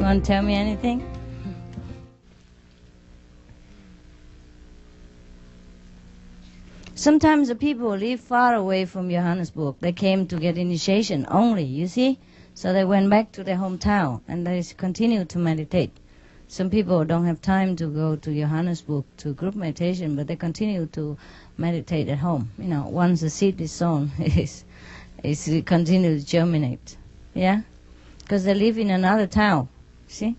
want to tell me anything? Sometimes the people live far away from Johannesburg. They came to get initiation only, you see? So they went back to their hometown and they continue to meditate. Some people don't have time to go to Johannesburg to group meditation, but they continue to meditate at home. You know, once the seed is sown, it continues to germinate. Yeah? Because they live in another town. See?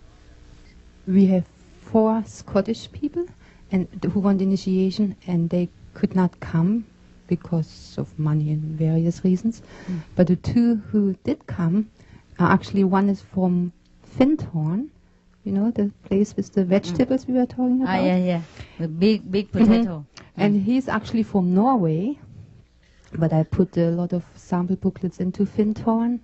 We have 4 Scottish people and who want initiation, and they could not come because of money and various reasons. But the 2 who did come, actually one is from Findhorn, you know, the place with the vegetables we were talking about. Yeah. The big potato. And he's actually from Norway, but I put a lot of sample booklets into Findhorn.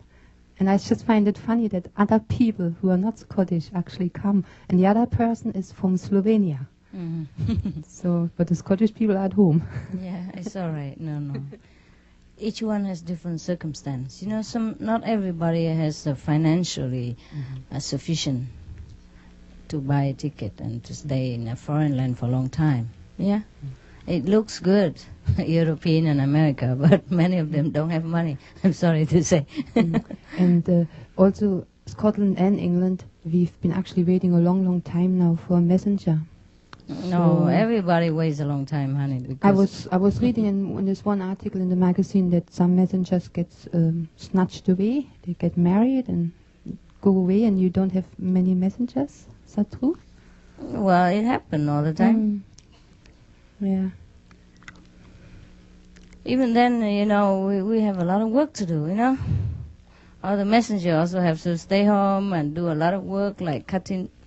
And I just find it funny that other people who are not Scottish actually come, and the other person is from Slovenia. So, but the Scottish people are at home. Yeah, it's all right. No. Each one has different circumstance. You know, not everybody has financially sufficient to buy a ticket and to stay in a foreign land for a long time. Yeah, it looks good, European and America, but many of them don't have money. I'm sorry to say. And also Scotland and England, we've been actually waiting a long time now for a messenger. No, everybody waits a long time, honey. Because I was reading in this one article in the magazine that some messengers get snatched away. They get married and go away, and you don't have many messengers. Is that true? Well, it happens all the time. Yeah. Even then, you know, we have a lot of work to do, you know. All the messengers also have to stay home and do a lot of work, like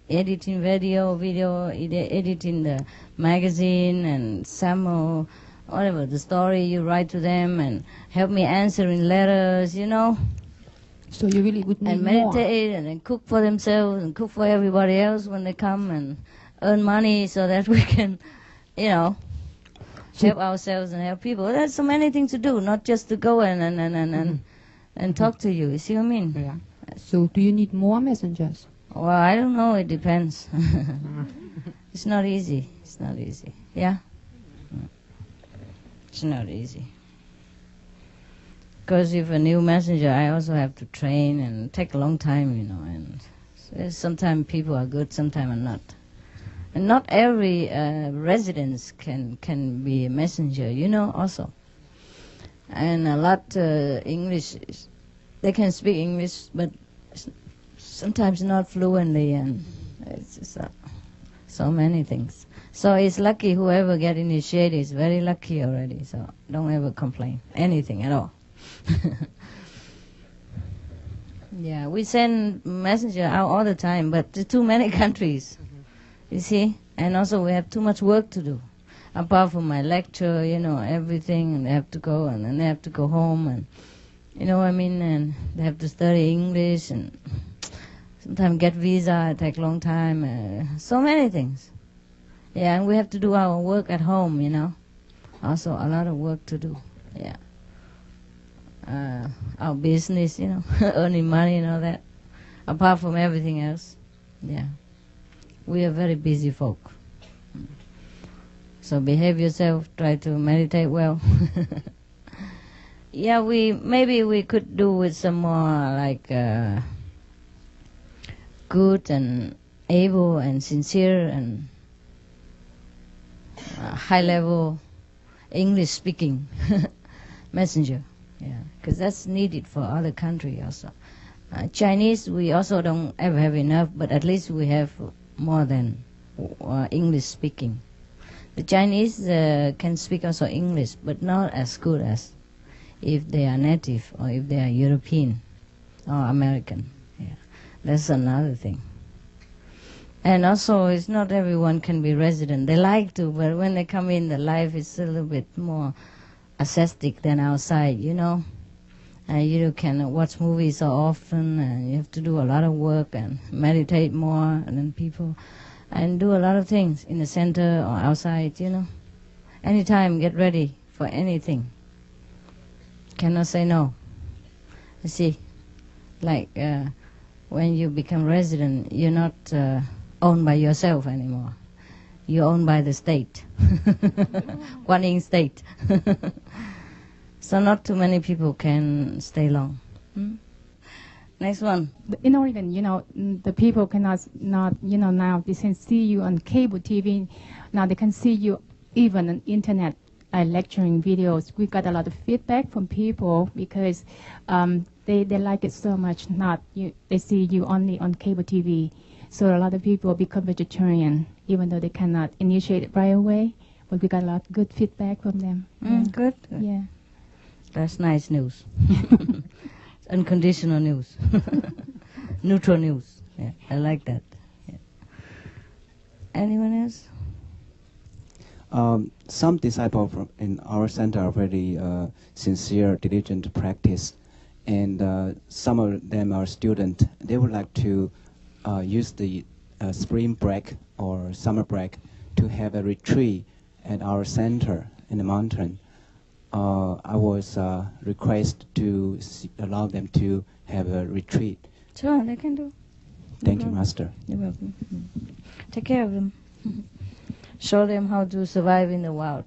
editing video, editing the magazine and some or whatever, the story you write to them, and help me answering letters, you know. So you really would need and meditate and then cook for themselves and cook for everybody else when they come and earn money so that we can, you know, help ourselves and help people. There's so many things to do, not just to go and talk to you. You see what I mean? Yeah. So do you need more messengers? Well, I don't know. It depends. It's not easy. It's not easy. Yeah? It's not easy. Because if a new messenger, I also have to train and take a long time, you know. And so sometimes people are good, sometimes are not. And not every residence can be a messenger, you know, also. And a lot English, they can speak English, but sometimes not fluently, and it's just, so many things. So it's lucky whoever get initiated is very lucky already, so don't ever complain, anything at all. Yeah, we send messenger out all the time, but to too many countries, you see, and also we have too much work to do. Apart from my lecture, you know, everything, and they have to go, and then they have to go home, and you know what I mean, and they have to study English, and sometimes get visa, it take a long time, so many things. Yeah, and we have to do our work at home, you know. Also a lot of work to do, yeah. Our business, you know, earning money and all that. Apart from everything else, yeah. We are very busy folk. So behave yourself, try to meditate well. Yeah, maybe we could do with some more like good and able and sincere and high level English speaking messenger. Yeah, because that's needed for other country also. Chinese, we also don't ever have enough, but at least we have more than English speaking. The Chinese can speak also English, but not as good as if they are native or if they are European or American. Yeah, that's another thing. And also, it's not everyone can be resident. They like to, but when they come in, the life is a little bit more ascetic than outside, you know. You can watch movies so often, and you have to do a lot of work and meditate more than people, and do a lot of things in the center or outside, you know. Anytime, get ready for anything. Cannot say no. You see, like when you become resident, you're not owned by yourself anymore. You're owned by the state. Guanyin state. So not too many people can stay long. Next one. In Oregon, the people cannot now they can see you on cable TV. Now they can see you even on internet lecturing videos. We got a lot of feedback from people because they like it so much. They see you only on cable TV. So a lot of people become vegetarian, even though they cannot initiate it right away. But we got a lot of good feedback from them. Good. Yeah. That's nice news. Unconditional news. Neutral news. Yeah, I like that. Yeah. Anyone else? Some disciples in our center are very sincere, diligent practice, and some of them are students. They would like to use the spring break or summer break to have a retreat at our center in the mountain. I was requested to allow them to have a retreat. Sure, they can do. Thank you, Master. You're welcome. Take care of them. Show them how to survive in the wild.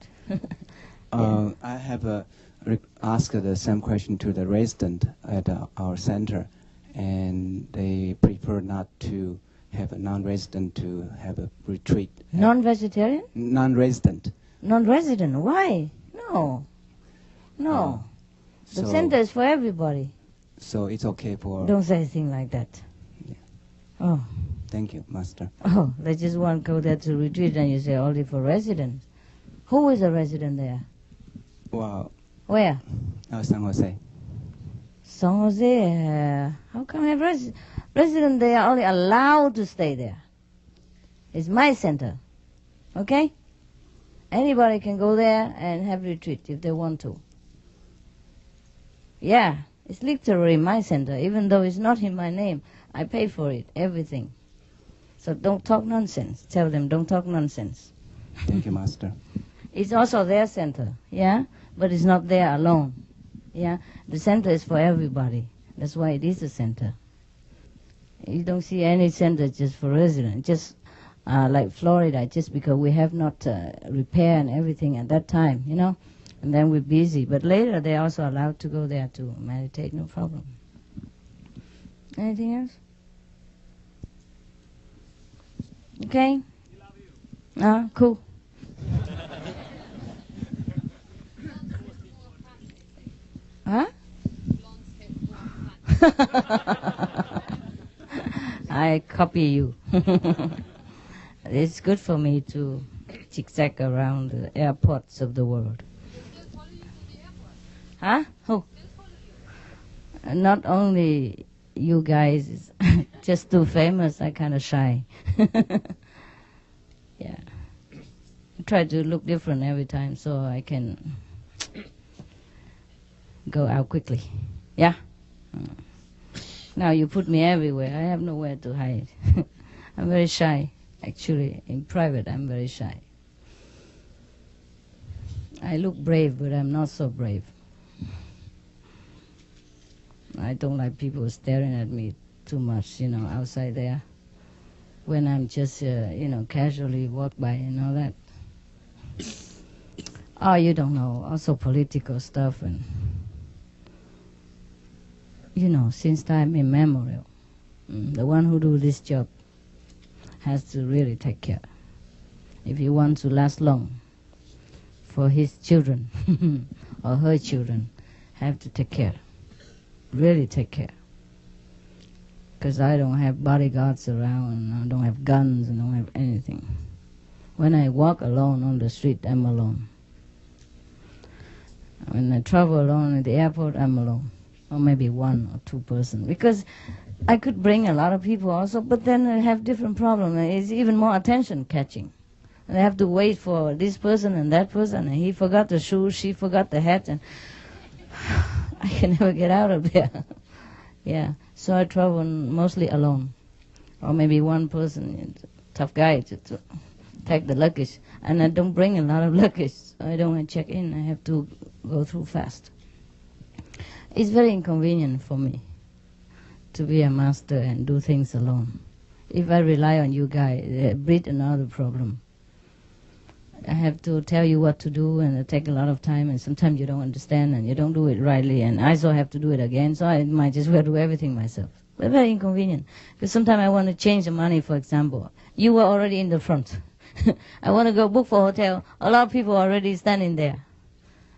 I have asked the same question to the resident at our center, and they prefer not to have a non-resident to have a retreat. Non-vegetarian? Non-resident. Non-resident? Why? No. The center is for everybody. So it's okay for... Don't say anything like that. Yeah. Oh. Thank you, Master. Oh, they just want to go there to retreat and you say only for residents. Who is a resident there? Wow. Where? San Jose. San Jose. How come have residents? They are only allowed to stay there. It's my center. Okay? Anybody can go there and have retreat if they want to. Yeah, it's literally my center, even though it's not in my name. I pay for it, everything. So don't talk nonsense. Tell them, don't talk nonsense. Thank you, Master. It's also their center, yeah? But it's not there alone, yeah? The center is for everybody. That's why it is a center. You don't see any center just for residents. Just like Florida, just because we have not repaired and everything at that time, And then we're busy. But later, they're also allowed to go there to meditate, no problem. Anything else? Okay? Cool. Huh? I copy you. It's good for me to zigzag around the airports of the world. Huh? Who? Not only you guys, just too famous, I kind of shy. Yeah. I try to look different every time so I can go out quickly. Yeah? Now you put me everywhere. I have nowhere to hide. I'm very shy. Actually, in private, I'm very shy. I look brave, but I'm not so brave. I don't like people staring at me too much, outside there. When I'm just, casually walk by and all that. Oh, you don't know. Also political stuff and, since time immemorial, the one who do this job has to really take care. If he wants to last long for his children or her children, have to take care. Really take care. Because I don't have bodyguards around, and I don't have guns, and I don't have anything. When I walk alone on the street, I'm alone. When I travel alone at the airport, I'm alone. Or maybe one or two person. Because I could bring a lot of people also, but then I have different problems. It's even more attention catching. And I have to wait for this person and that person, and he forgot the shoes, she forgot the hat, and I can never get out of there. Yeah, so I travel mostly alone. Or maybe one person, tough guy, to take the luggage. And I don't bring a lot of luggage, so I don't want to check in. I have to go through fast. It's very inconvenient for me to be a master and do things alone. If I rely on you guys, breed another problem. I have to tell you what to do, and it takes a lot of time, and sometimes you don't understand, and you don't do it rightly, and I also have to do it again, so I might just well do everything myself. But very inconvenient, because sometimes I want to change the money, for example. You were already in the front. I want to go book for a hotel. A lot of people are already standing there.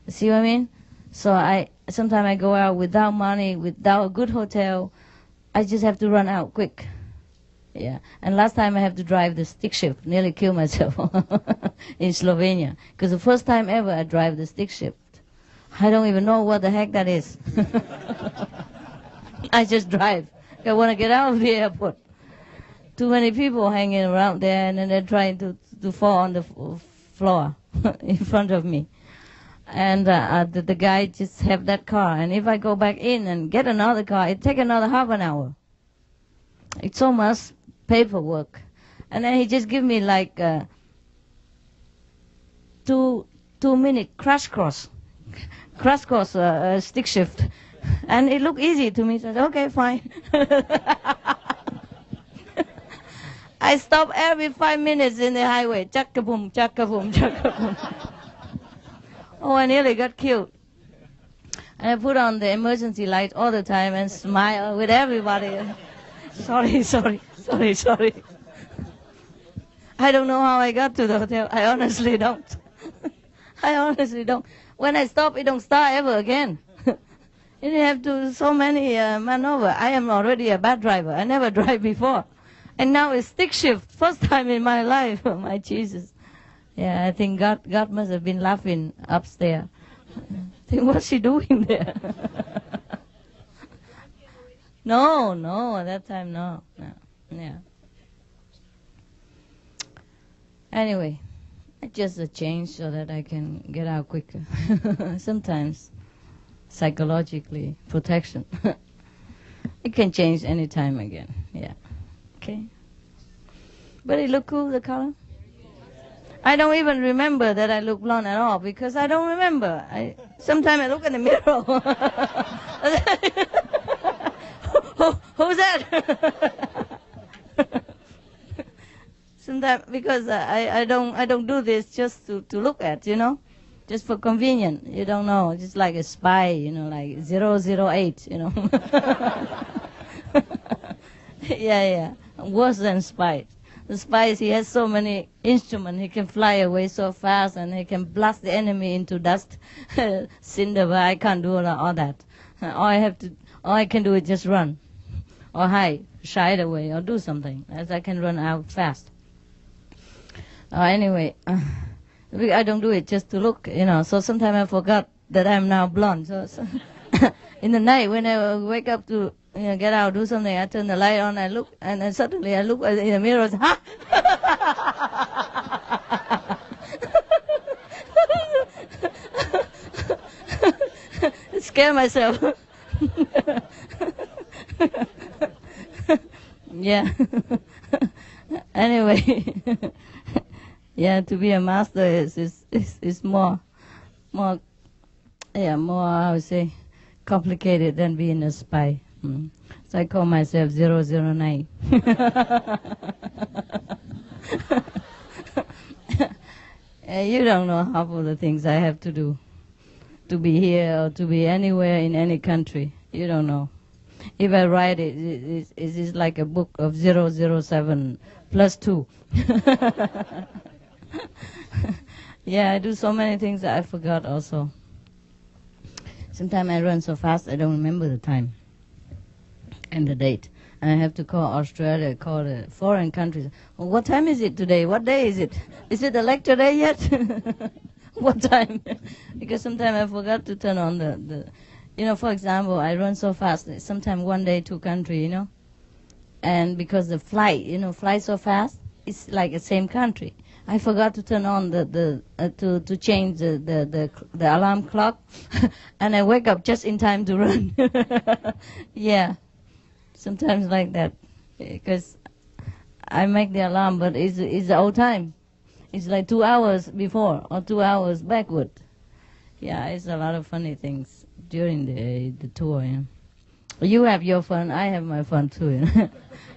See what I mean? So sometimes I go out without money, without a good hotel. I just have to run out quick. Yeah. And last time I have to drive the stick shift, nearly killed myself in Slovenia. Because the first time ever I drive the stick shift. I don't even know what the heck that is. I just drive. I want to get out of the airport. Too many people hanging around there, and then they're trying to fall on the floor in front of me. And the guy just have that car. And if I go back in and get another car, it take another half an hour. It's so much paperwork. And then he just give me like 2-minute crash course stick shift. And it looked easy to me. So I said, okay, fine. I stop every 5 minutes in the highway. Chaka-boom, chaka-boom, chaka-boom. Oh, I nearly got killed. And I put on the emergency light all the time and smile with everybody. Sorry. I don't know how I got to the hotel. I honestly don't. When I stop, it don't start ever again. You have to do so many maneuver. I am already a bad driver. I never drive before. And now it's stick shift. First time in my life. Oh, my Jesus. Yeah, I think God must have been laughing upstairs. I think, what's she doing there? No, at that time, no. Yeah. Anyway, just a change so that I can get out quicker. Sometimes, psychologically, protection. It can change any time again. Yeah. Okay. But it look cool, the color? I don't even remember that I look blonde at all, because I don't remember. Sometimes I look in the mirror. Who's that? Sometimes, because I don't do this just to look at, just for convenience. You don't know, just like a spy, like 008, Yeah. Worse than spy. The spies, he has so many instruments. He can fly away so fast, and he can blast the enemy into dust, cinder. But I can't do all that. All I can do is just run, or hide, shy away, or do something, as I can run out fast. Anyway, I don't do it just to look, So sometimes I forgot that I'm now blonde. So in the night when I wake up to get out, do something, I turn the light on, I look, and then suddenly I look in the mirror, ha! Scare myself. Yeah. Anyway, yeah, to be a master is more, I would say, complicated than being a spy. So I call myself 009. You don't know half of the things I have to do to be here or to be anywhere in any country. You don't know. If I write it, it is like a book of 007 plus 2. Yeah, I do so many things that I forgot also. Sometimes I run so fast I don't remember the time and the date. And I have to call Australia, call the foreign countries. Well, what time is it today? What day is it? Is it the lecture day yet? What time? Because sometimes I forgot to turn on the for example, I run so fast. Sometimes one day to country, And because the flight, fly so fast, it's like the same country. I forgot to turn on to change the alarm clock, and I wake up just in time to run. Yeah, sometimes like that, because I make the alarm, but it's the old time. It's like 2 hours before or 2 hours backward. Yeah, it's a lot of funny things during the tour. Yeah. You have your fun, I have my fun too.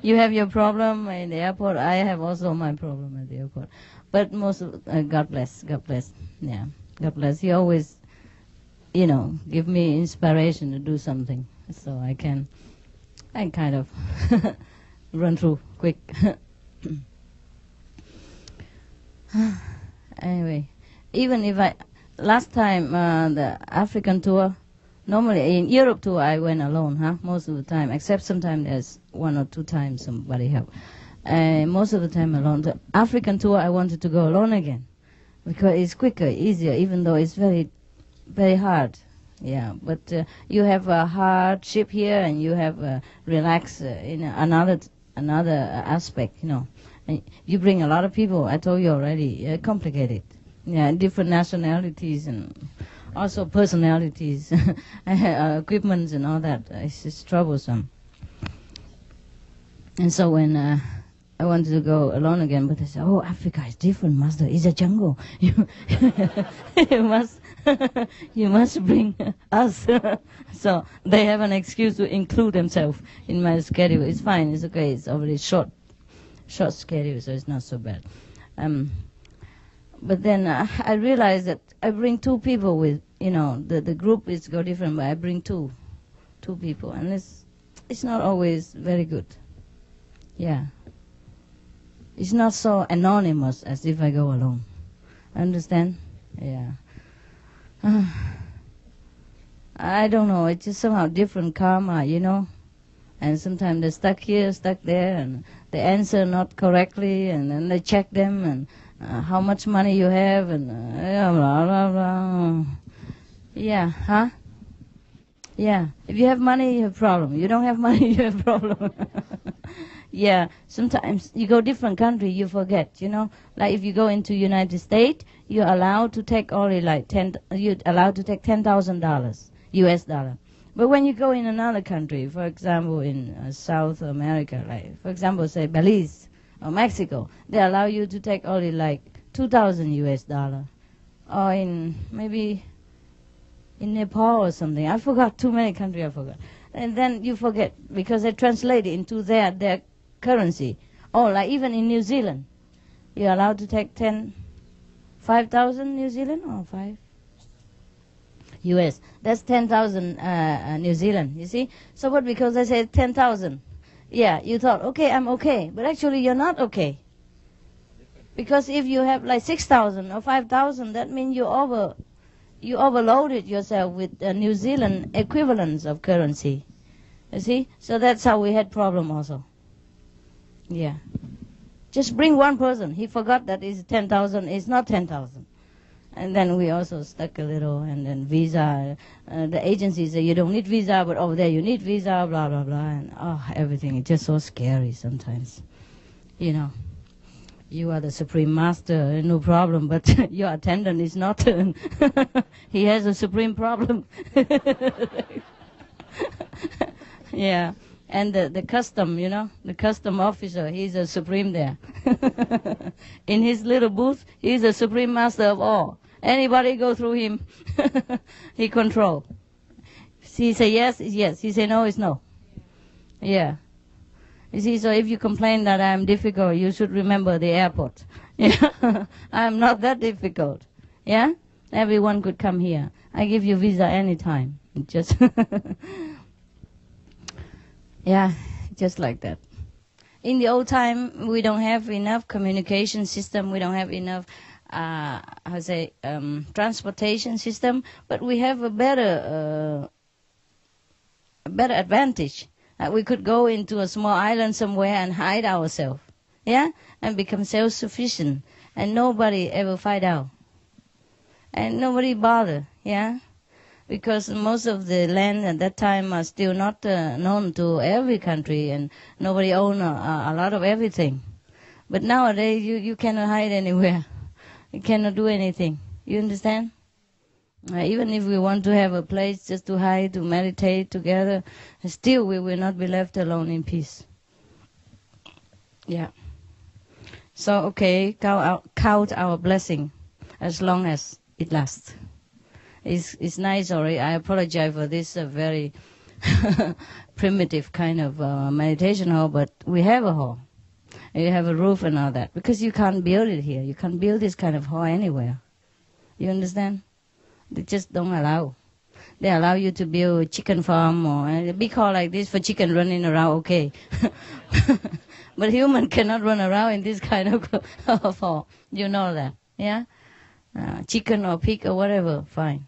You have your problem in the airport, I have also my problem at the airport. But most of, God bless, yeah, God bless. He always, give me inspiration to do something, so I kind of run through quick. Anyway, even if last time the African tour, normally in Europe tour I went alone, most of the time, except sometimes there's 1 or 2 times somebody help. Most of the time alone. The African tour I wanted to go alone again, because it's quicker, easier, even though it's very, very hard. Yeah, but you have a hardship here, and you have relax in another aspect, And you bring a lot of people. I told you already, complicated. Yeah, different nationalities and also personalities, equipments and all that. It's just troublesome. And so when I wanted to go alone again, but they said, "Oh, Africa is different, Master. It's a jungle. You you must bring us." So they have an excuse to include themselves in my schedule. It's fine. It's okay. It's already short schedule, so it's not so bad. But then I realized that I bring 2 people with, the group is go different, but I bring two people, and it's not always very good. Yeah. It's not so anonymous as if I go alone. Understand? Yeah. I don't know. It's just somehow different karma, And sometimes they're stuck here, stuck there, and they answer not correctly, and then they check them, and how much money you have, and blah, blah, blah. Yeah, huh? Yeah. If you have money, you have problem. You don't have money, you have problem. Yeah. Sometimes you go different country, you forget, Like if you go into United States, you're allowed to take only you're allowed to take $10,000 US dollar. But when you go in another country, for example, in South America, like, for example, say Belize or Mexico, they allow you to take only like 2,000 US dollar. Or maybe in Nepal or something. I forgot, too many countries I forgot. And then you forget, because they translate it into their currency. Or like even in New Zealand, you're allowed to take 5,000 New Zealand or 5? US. That's 10,000 New Zealand, you see? So what, because they say 10,000, yeah, you thought, okay, I'm okay. But actually you're not okay. Because if you have like 6,000 or 5,000, that means you overloaded yourself with New Zealand equivalents of currency. You see? So that's how we had problem also. Yeah. Just bring one person. He forgot that it's 10,000. It's not 10,000. And then we also stuck a little, and then visa. The agency said, you don't need visa, but over there you need visa, blah, blah, blah. And everything is just so scary sometimes. You are the supreme master, no problem, but your attendant is not. He has a supreme problem. Yeah. And the custom, the custom officer, he's a supreme there. In his little booth, he's a supreme master of all. Anybody go through him, he control. He say yes, it's yes. He say no, it's no. Yeah. You see, so if you complain that I'm difficult, you should remember the airport. Yeah. I'm not that difficult. Yeah? Everyone could come here. I give you visa anytime. Just yeah, just like that. In the old time, we don't have enough communication system. We don't have enough, transportation system. But we have a better advantage. We could go into a small island somewhere and hide ourselves, yeah, and become self-sufficient, and nobody ever find out, and nobody bother, yeah. Because most of the land at that time are still not known to every country, and nobody own a lot of everything. But nowadays, you cannot hide anywhere. You cannot do anything. You understand? Even if we want to have a place just to hide, to meditate together, still we will not be left alone in peace. Yeah. So, okay, count our blessing as long as it lasts. It's nice, sorry. I apologize for this very primitive kind of meditation hall, but we have a hall. You have a roof and all that, because you can't build it here. You can't build this kind of hall anywhere. You understand? They just don't allow. They allow you to build a chicken farm or a big hall like this for chicken running around, okay. But human cannot run around in this kind of hall. You know that, yeah? Chicken or pig or whatever, fine.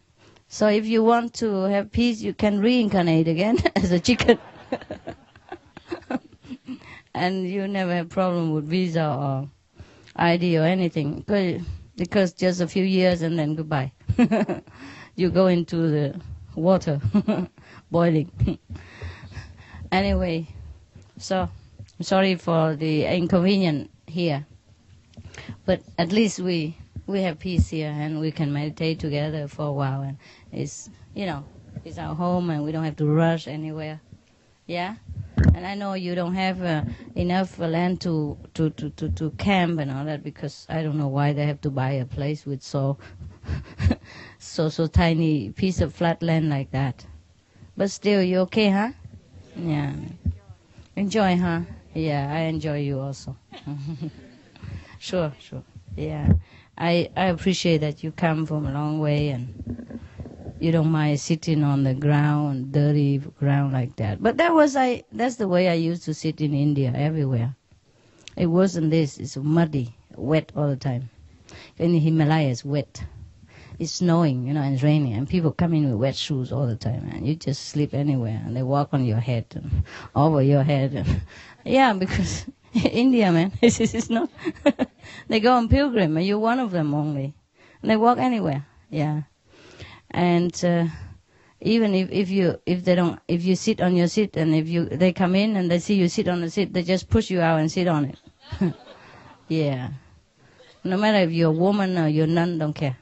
So if you want to have peace, you can reincarnate again as a chicken. And you never have problem with visa or ID or anything. Because just a few years and then goodbye. You go into the water, boiling. Anyway, so I'm sorry for the inconvenience here. But at least we have peace here and we can meditate together for a while. And it's, it's our home and we don't have to rush anywhere. Yeah? And I know you don't have enough land to camp and all that, because I don't know why they have to buy a place with so tiny piece of flat land like that. But still, you okay, huh? Yeah. Enjoy, huh? Yeah, I enjoy you also. Sure. Yeah. I appreciate that you come from a long way and you don't mind sitting on the ground, dirty ground like that. But that's the way I used to sit in India, everywhere. It wasn't this. It's muddy, wet all the time. In the Himalayas, wet. It's snowing, and it's raining, and people come in with wet shoes all the time, and you just sleep anywhere, and they walk on your head and over your head. And yeah, because India, man, it's not. They go on pilgrim, and you're one of them only, and they walk anywhere. Yeah. And even if you sit on your seat, and they come in and they see you sit on the seat, they just push you out and sit on it. Yeah. No matter if you're a woman or you're nun, don't care.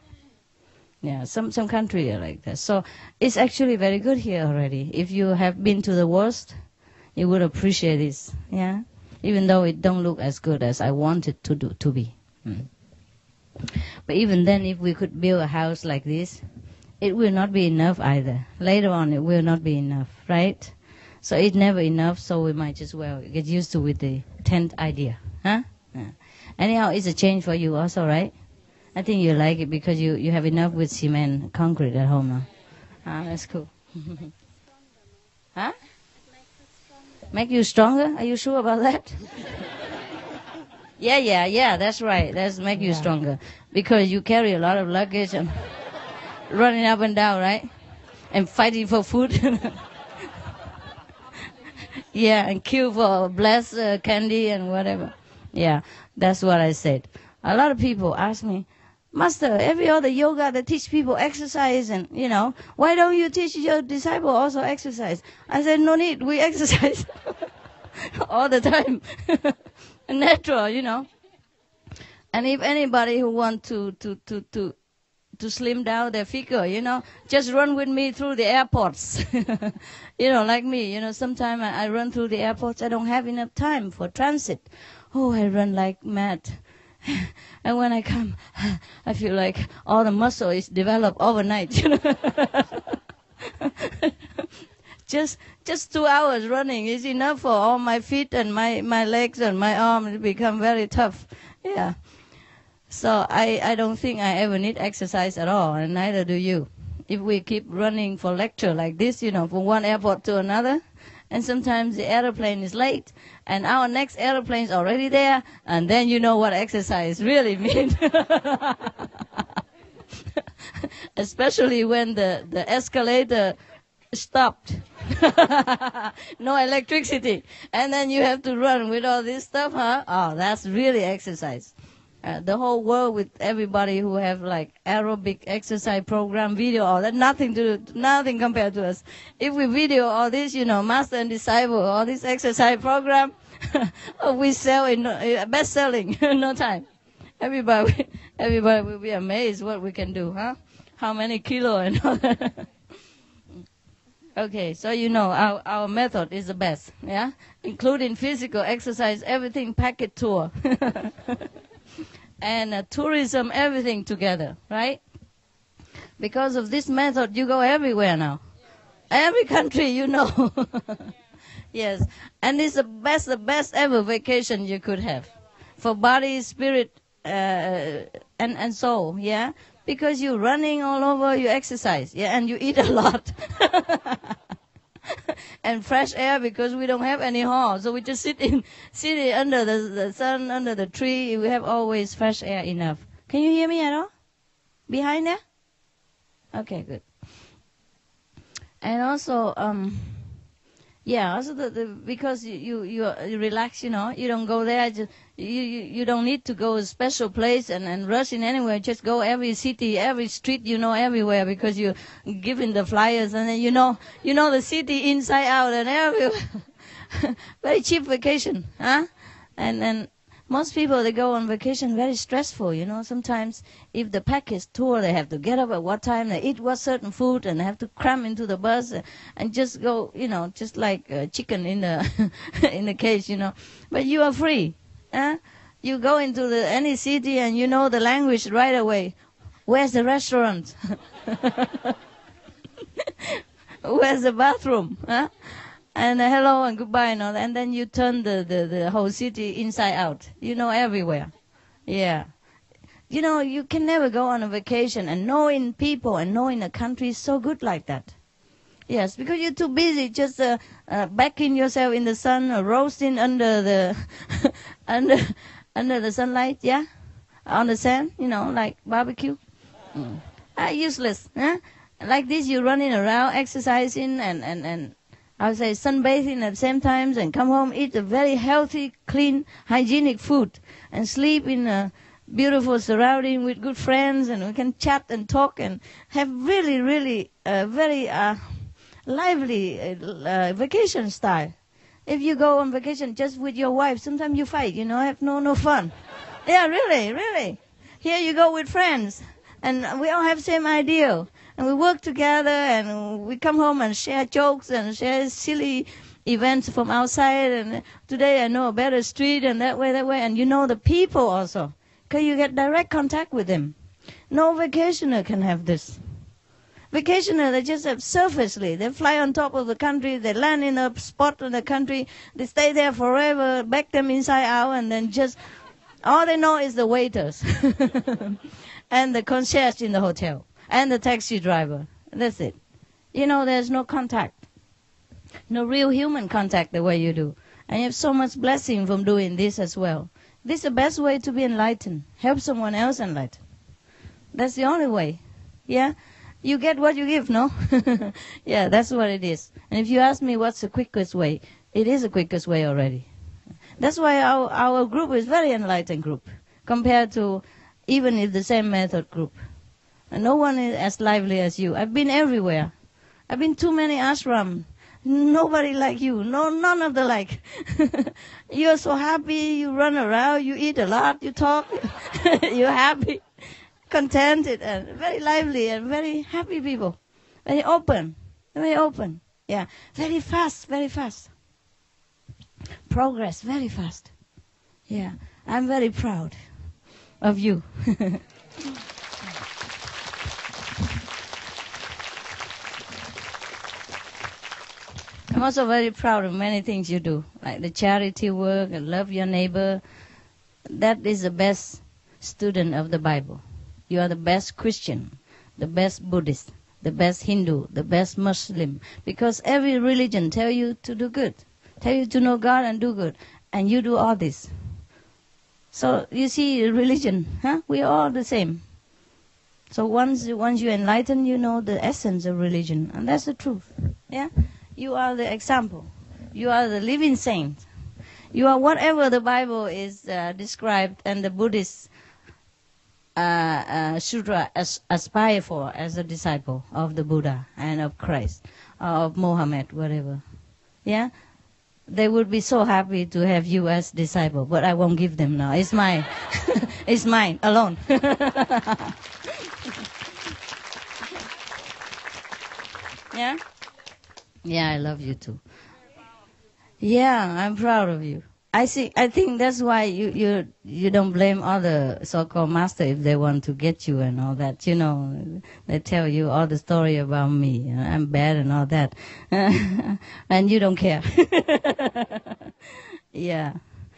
Yeah, some country are like that. So it's actually very good here already. If you have been to the worst, you would appreciate this. Yeah, even though it don't look as good as I want it to be. But even then, if we could build a house like this, it will not be enough either. Later on, it will not be enough, right? So it's never enough, so we might just get used to with the tent idea, huh? Yeah. Anyhow, it's a change for you also, right? I think you like it because you have enough with cement, concrete at home now. That's cool. Huh? Make you stronger? Are you sure about that? Yeah, that's right. That's make you stronger. Because you carry a lot of luggage and running up and down, right? And fighting for food. Yeah, and queue for blessed candy and whatever. Yeah, that's what I said. A lot of people ask me, Master, every other yoga that teach people exercise and, why don't you teach your disciple also exercise? I said, no need, we exercise all the time. Natural, And if anybody who want to slim down their figure, just run with me through the airports. Like me, sometimes I run through the airports. I don't have enough time for transit. Oh, I run like mad. And when I come, I feel like all the muscle is developed overnight. Just 2 hours running is enough for all my feet and my legs and my arms to become very tough. Yeah. So I don't think I ever need exercise at all, and neither do you. If we keep running for lecture like this, from one airport to another, and sometimes the airplane is late, and our next airplane is already there, and then you know what exercise really means. Especially when the escalator stopped. No electricity. And then you have to run with all this stuff, huh? Oh, that's really exercise. The whole world with everybody who have like aerobic exercise program, video, all that, nothing compared to us. If we video all this, master and disciple, all this exercise program, we sell in best selling in no time. Everybody will be amazed what we can do, huh? How many kilo and all that. Okay, so our method is the best, yeah? Including physical exercise, everything packet tour. And tourism, everything together, right? Because of this method, you go everywhere now. Every country, you know. Yes, and it's the best ever vacation you could have, for body, spirit, and soul. Yeah, because you're running all over, you exercise. Yeah, and you eat a lot. And fresh air, because we don't have any hall, so we just sit under the sun, under the tree. We have always fresh air enough. Can you hear me at all? Behind there? Okay, good. And also, also because you relax, you don't go there. Just, you don't need to go a special place and rush in anywhere. Just go every city, every street, everywhere, because you're given the flyers, and then you know the city inside out and everywhere. Very cheap vacation, huh? And most people, they go on vacation very stressful, Sometimes if the package tour, they have to get up at what time, they eat what certain food, and they have to cram into the bus and just go, just like a chicken in the in the cage, But you are free. You go into any city and you know the language right away. Where's the restaurant? Where's the bathroom? And hello and goodbye and all that. And then you turn the whole city inside out. Everywhere. Yeah. You can never go on a vacation and knowing people and knowing a country is so good like that. Yes, because you're too busy just backing yourself in the sun or roasting under the under the sunlight, yeah? On the sand, like barbecue. Useless. Like this, you're running around, exercising and I would say sunbathing at the same time, and come home, eat a very healthy, clean, hygienic food, and sleep in a beautiful surrounding with good friends, and we can chat and talk and have really, really very lively vacation style. If you go on vacation just with your wife, sometimes you fight, have no fun. Yeah, really, really. Here you go with friends, and we all have same idea. And we work together, and we come home and share jokes and share silly events from outside. And today I know a better street, and that way. And the people also, because you get direct contact with them. No vacationer can have this. Vacationer, they just have surfacely. They fly on top of the country, they land in a spot in the country, they stay there forever, back them inside out, and then just, all they know is the waiters and the concierge in the hotel. And the taxi driver. That's it. There's no contact. No real human contact the way you do. And you have so much blessing from doing this as well. This is the best way to be enlightened. Help someone else enlighten. That's the only way. Yeah? You get what you give, no? Yeah, that's what it is. And if you ask me what's the quickest way, it is the quickest way already. That's why our group is very enlightened group compared to even if the same method group. And no one is as lively as you. I've been everywhere. I've been too many ashram. Nobody like you. No, none of the like. You're so happy. You run around. You eat a lot. You talk. You're happy, contented, and very lively and very happy people. Very open. Very open. Yeah. Very fast. Very fast. Progress. Very fast. Yeah. I'm very proud of you. I'm also very proud of many things you do, like the charity work and love your neighbor. That is the best student of the Bible. You are the best Christian, the best Buddhist, the best Hindu, the best Muslim, because every religion tell you to do good, tell you to know God and do good, and you do all this. So you see, religion, we are all the same. So once you enlighten, you know the essence of religion, and that's the truth. Yeah. You are the example. You are the living saint. You are whatever the Bible is described and the Buddhist sutra aspire for as a disciple of the Buddha and of Christ, of Mohammed, whatever. Yeah? They would be so happy to have you as disciple, but I won't give them now. It's mine. It's mine, alone. Yeah? Yeah, I love you too. Yeah, I'm proud of you. I think that's why you don't blame other so-called master if they want to get you and all that. You know, they tell you all the story about me. I'm bad and all that, and you don't care. Yeah,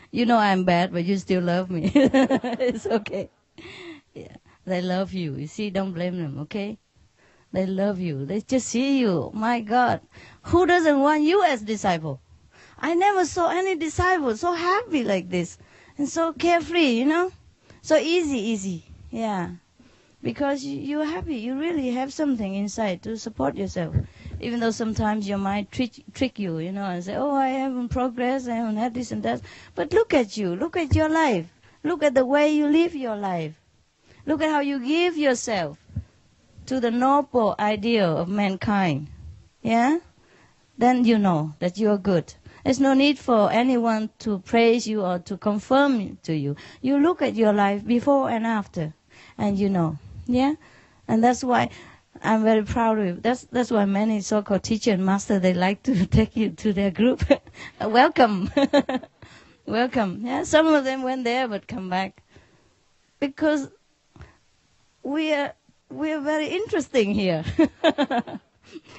you know I'm bad, but you still love me. It's okay. Yeah, they love you. You see, don't blame them. Okay, they love you. They just see you. My God, who doesn't want you as disciple? I never saw any disciple so happy like this and so carefree, you know, so easy, yeah. Because you're happy, you really have something inside to support yourself. Even though sometimes your mind trick you, you know, and say, oh, I haven't progressed, I haven't had this and that. But look at you, look at your life. Look at the way you live your life. Look at how you give yourself to the noble ideal of mankind, yeah? Then you know that you are good. There's no need for anyone to praise you or to confirm to you. You look at your life before and after, and you know, yeah? And that's why I'm very proud of you. That's why many so-called teacher and master, they like to take you to their group. Welcome. Welcome. Yeah, some of them went there but come back. Because we are very interesting here.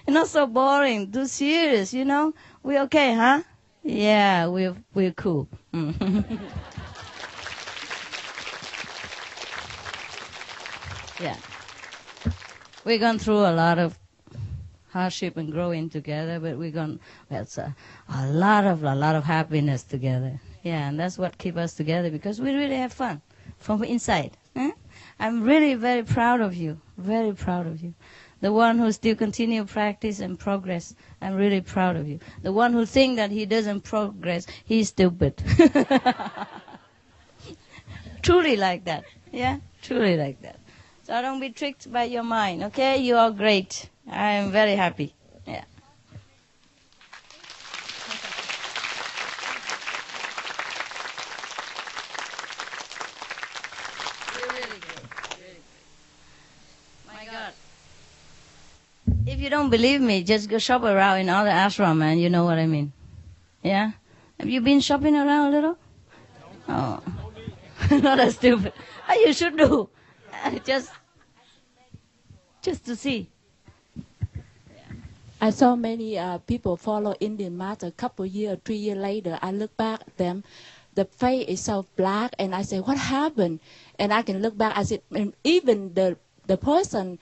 Not so boring, too serious, you know? We okay, huh? Yeah, we're cool. Yeah. We're gone through a lot of hardship and growing together, but that's a lot of happiness together. Yeah, and that's what keeps us together, because we really have fun from inside. I'm really very proud of you, very proud of you. The one who still continue practice and progress, I'm really proud of you. The one who think that he doesn't progress, he's stupid. Truly like that, yeah, truly like that. So don't be tricked by your mind, okay? You are great. I am very happy, yeah. You're really great, really great. My God. If you don't believe me, just go shop around in all the ashram and you know what I mean. Yeah? Have you been shopping around a little? Oh. Not that stupid. You should do. Just to see. I saw many people follow Indian master. A couple years, 3 years later, I look back at them. The face is so black, and I say, what happened? And I can look back. I said, even the person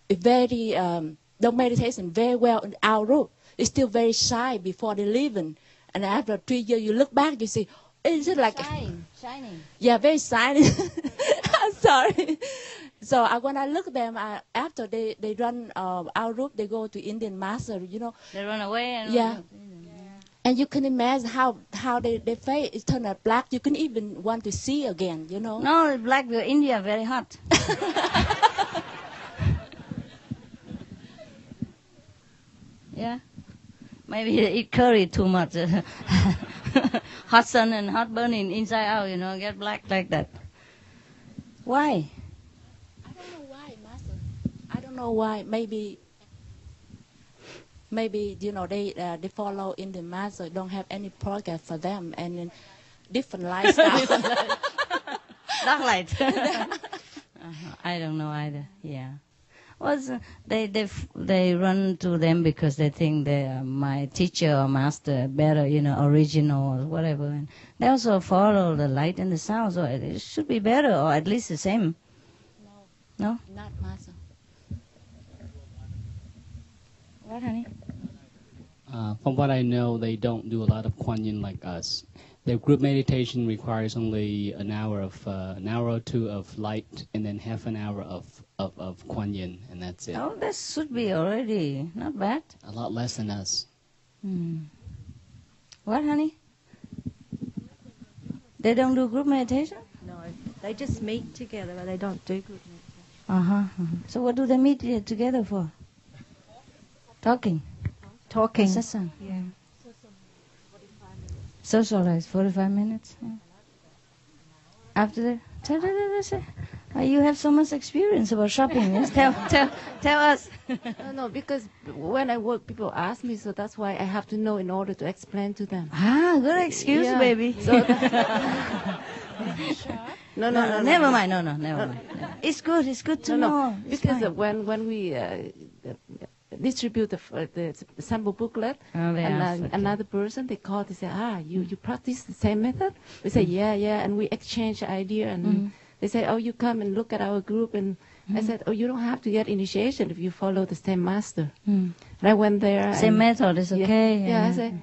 is very, the meditation very well in our room. It's still very shy before they leaving. And after 3 years, you look back, you see, is it like... Shining. Yeah, very shiny. I'm sorry. So when I look at them, after they run our route, they go to Indian master, you know. They run away and... Yeah. And you can imagine how their face is turned out black. You can even want to see again, you know. No, black in India very hot. Yeah. Maybe they eat curry too much. Hot sun and hot burning inside out, you know, get black like that. Why? I don't know why, master. I don't know why. Maybe you know they follow in the master, don't have any program for them, and different lifestyle. Dark light. I don't know either. Yeah. They run to them because they think they are my teacher or master, better, you know, original or whatever. And they also follow the light and the sound, so it should be better or at least the same. No? Not master. What, honey? From what I know, they don't do a lot of Kuan Yin like us. Their group meditation requires only an hour or two of light, and then half an hour of Kuan Yin, and that's it. Oh, that should be already not bad. A lot less than us. What, honey? They don't do group meditation? No, they just meet together, but they don't do group meditation. So what do they meet together for? Talking. Talking. Yeah. Socialize 45 minutes. Yeah. After that, You have so much experience about shopping. Yes? Tell us. No, because when I work, people ask me, so that's why I have to know in order to explain to them. Good excuse, Yeah. baby. So no, Never mind. No, never mind. It's good to know. It's because fine. when we distribute the sample booklet, they ask, okay. another person they call, they say, you practice the same method? We say, yeah, and we exchange idea, and they say, oh, you come and look at our group, and I said, oh, you don't have to get initiation if you follow the same master. And I went there. Same method is okay. Yeah, I said,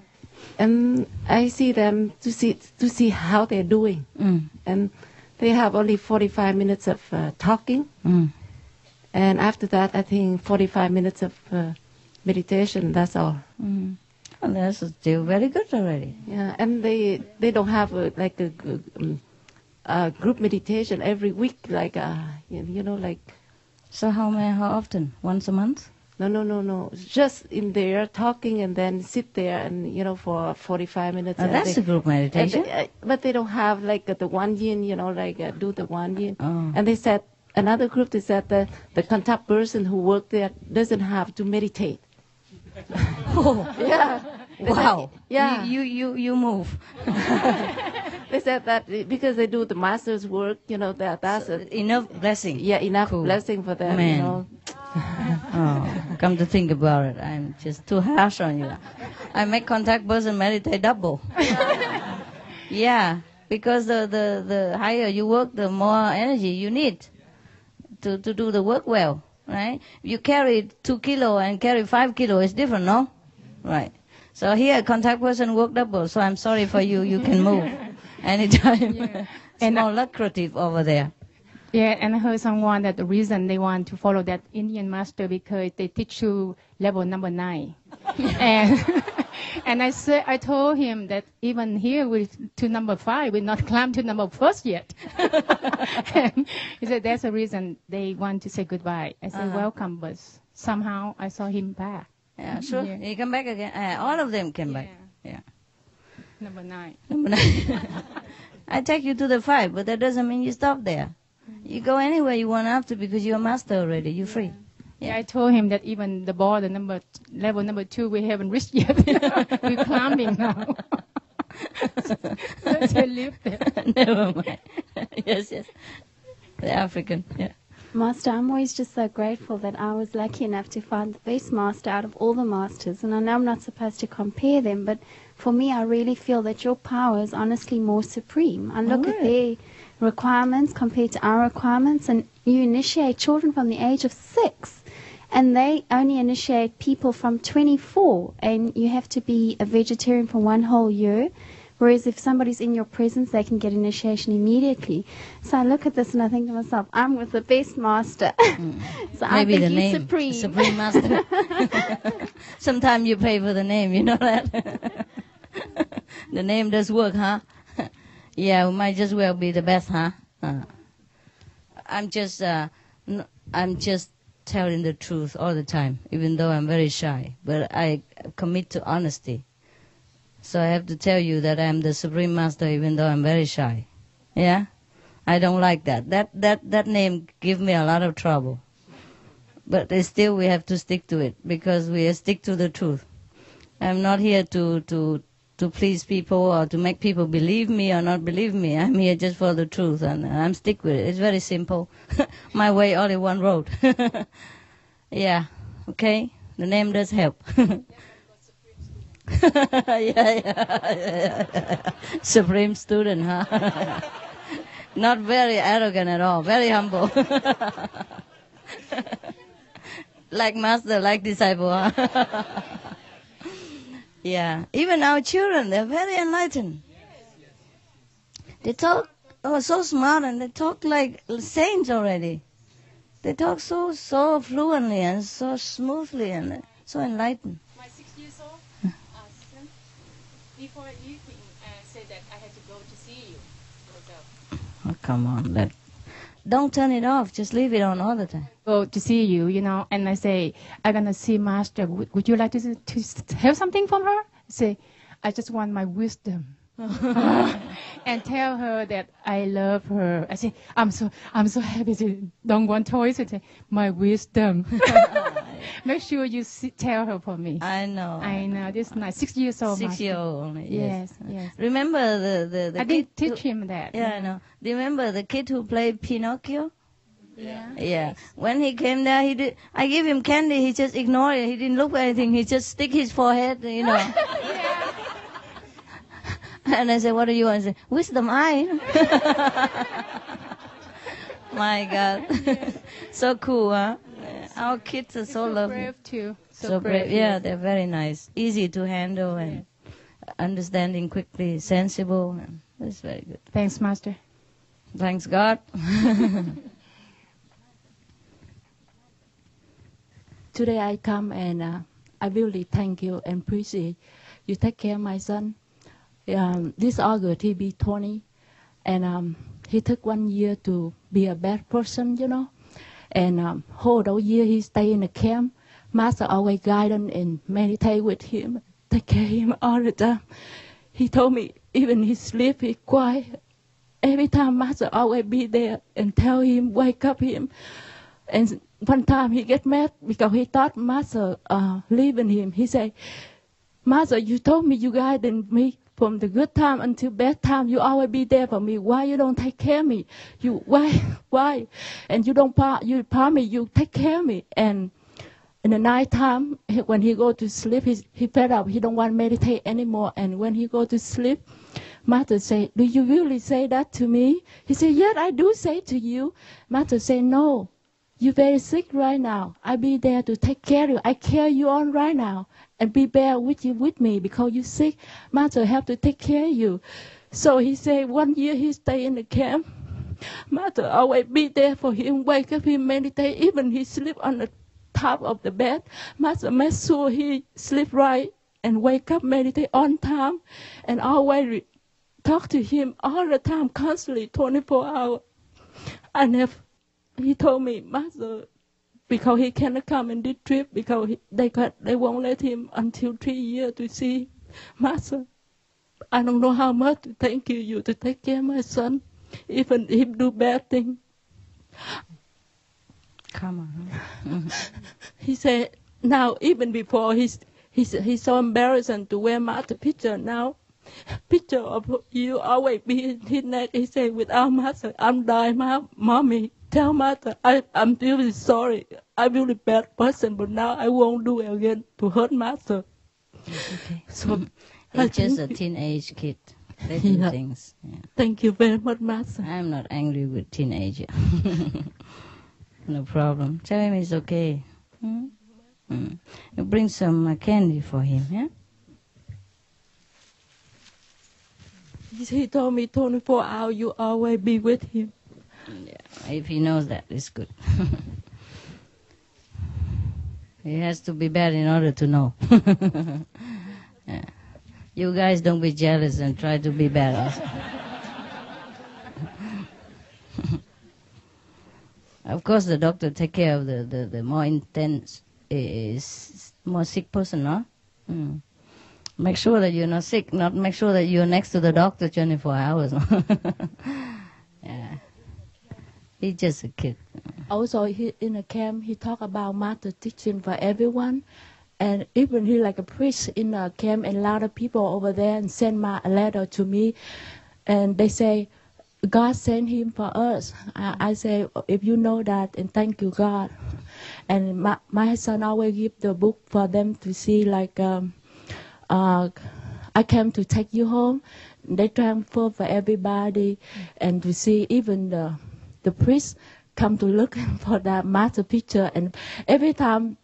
and I see them to see how they're doing, and they have only 45 minutes of talking. And after that, I think 45 minutes of meditation, that's all. Well, that's still very good already. Yeah, and they don't have a group meditation every week, like, like... So how often? Once a month? No. Just in there talking and then sit there and, for 45 minutes. That's a group meditation. But they don't have like the one yin, do the one yin. Oh. And they said, another group, they said the contact person who worked there doesn't have to meditate. Oh, yeah. Wow. Said, yeah. You move. They said that because they do the master's work, that's enough blessing. Yeah, enough Cool. blessing for them, Man. Come to think about it, I'm just too harsh on you. I make contact person meditate double. Yeah, because the higher you work, the more energy you need to do the work well, right? You carry 2 kilo and carry 5 kilo, it's different, no? Right. So here, contact person work double, so I'm sorry for you, you can move anytime. Yeah. It's more lucrative over there. Yeah, and I heard someone that the reason they want to follow that Indian master because they teach you level number 9. And I told him that even here to number 5, we not climb to number 1st yet. And he said that's the reason they want to say goodbye. I said welcome, but somehow I saw him back. Yeah, sure. Yeah. He come back again. All of them came back. Yeah. Number 9. Number 9. I take you to the 5, but that doesn't mean you stop there. You go anywhere you want after because you're a master already. You're free. Yeah, I told him that even the border level number 2 we haven't reached yet. We're climbing now. So I live there. Never mind. Yes. The African. Yeah. Master, I'm always just so grateful that I was lucky enough to find the best master out of all the masters. And I know I'm not supposed to compare them, but for me, I really feel that your power is honestly more supreme. I look at their requirements compared to our requirements, and you initiate children from the age of 6, and they only initiate people from 24, and you have to be a vegetarian for 1 whole year. Whereas if somebody's in your presence, they can get initiation immediately. So I look at this and I think to myself, I'm with the best master. So Maybe I think the he's name, supreme. Supreme Master. Sometimes you pay for the name, you know that? The name does work, huh? Yeah, we might just well be the best, huh? I'm just telling the truth all the time, even though I'm very shy. But I commit to honesty. So I have to tell you that I'm the Supreme Master even though I'm very shy. Yeah? I don't like that. That name give me a lot of trouble. But still we have to stick to it because we stick to the truth. I'm not here to please people or to make people believe me or not believe me. I'm here just for the truth and I'm stick with it. It's very simple. My way, only one road. Yeah. Okay? The name does help. Yeah. Supreme student, huh? Not very arrogant at all, very humble. Like master, like disciple, huh? Yeah. Even our children, they're very enlightened. They talk so smart and they talk like saints already. They talk so fluently and so smoothly and so enlightened. My 6 years old son, before eating, said that I had to go to see you. Oh, come on, don't turn it off. Just leave it on all the time. Go to see you, and I say, I'm going to see Master. Would you like to have something from her? I say, I just want my wisdom. and tell her that I love her. I say, I'm so happy. She don't want toys. I say, my wisdom. Make sure you tell her for me. I know. This is nice. 6 years old. 6 year old only. Yes, yes. Remember the I kid didn't teach him that. Yeah, I know. Do you remember the kid who played Pinocchio? Yeah. Yeah. When he came there, I gave him candy. He just ignored it. He didn't look at anything. He just stick his forehead, you know. And I said, what do you want? He said, wisdom eye. My God. So cool, huh? Yeah. Our kids are so lovely. Brave too. So brave. Yeah, they're very nice. Easy to handle and understanding quickly, sensible. That's very good. Thanks, Master. Thanks God. Today I come and I really thank you and appreciate you take care of my son. This August he be 20, and he took 1 year to be a bad person, you know. And whole year he stay in the camp. Master always guide him and meditate with him, take care of him all the time. He told me even he sleep, he quiet. Every time Master always be there and tell him, wake up him. And one time he get mad because he thought Master leaving him. He say, Master, you told me you guided me from the good time until bad time. You always be there for me. Why you don't take care of me? Why? And you don't promise you take care of me. And in the night time, when he go to sleep, he fed up. He don't want to meditate anymore. And when he go to sleep, Master say, do you really say that to me? He said, yes, I do say to you. Master say, no. You're very sick right now. I be there to take care of you. I care you on right now. And be there with you with me because you're sick. Master have to take care of you. So he said 1 year he stay in the camp. Master always be there for him, wake up him, meditate. Even he sleep on the top of the bed. Master make sure he sleep right and wake up, meditate on time. And always talk to him all the time, constantly, 24 hours. He told me, Master, because he cannot come in this trip because they won't let him until 3 years to see Master. I don't know how much to thank you to take care of my son, even if he do bad thing. Come on. He said, now even before he's so embarrassing to wear Master picture now. Picture of you always be in his neck. He said, without Master, I'm dying, mommy. Tell Master, I'm really sorry. I'm really bad person, but now I won't do it again to hurt Master. Okay. So he's just a teenage kid. They do things. Yeah. Thank you very much, Master. I'm not angry with teenager. No problem. Tell him it's okay. You bring some candy for him, yeah? He told me 24 hours you always be with him. Yeah, if he knows that, it's good. He has to be bad in order to know. Yeah. You guys don't be jealous and try to be bad also. Of course, the doctor take care of the more intense, more sick person, no? Make sure that you're not sick, not make sure that you're next to the doctor 24 hours. Yeah. He's just a kid. Also, in the camp, he talk about Master teaching for everyone. And even he like a priest in the camp, and a lot of people over there and send a letter to me. And they say, God sent him for us. I say, if you know that, and thank you, God. And my son always give the book for them to see, like, I came to take you home. They transfer for everybody, and to see even the priest come to look for that Master picture. And every time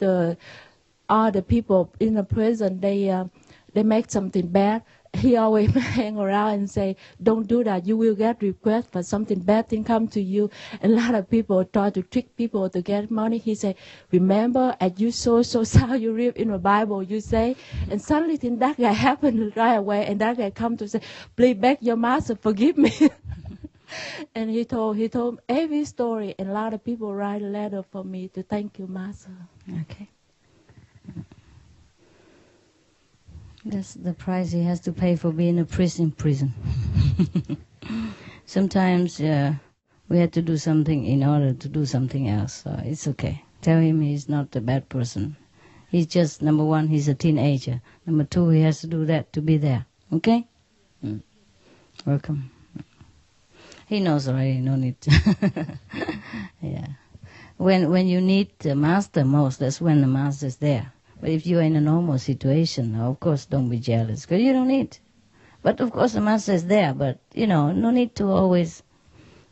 all the people in the prison, they make something bad, he always hang around and say, don't do that, you will get request for something bad thing come to you. And a lot of people try to trick people to get money. He say, remember, as you so how you read in the Bible, you say. And suddenly that guy happened right away, and that guy come to say, please beg your Master, forgive me. And he told every story, and a lot of people write a letter for me to thank you, Master. Okay. That's the price he has to pay for being a priest in prison. Sometimes we have to do something in order to do something else. So it's okay. Tell him he's not a bad person. He's just, number one, he's a teenager. Number two, he has to do that to be there. Okay? Welcome. He knows already, no need to. Yeah. When you need the master most, that's when the master's there. But if you're in a normal situation, of course, don't be jealous, because you don't need. But of course, the master is there, but, no need to always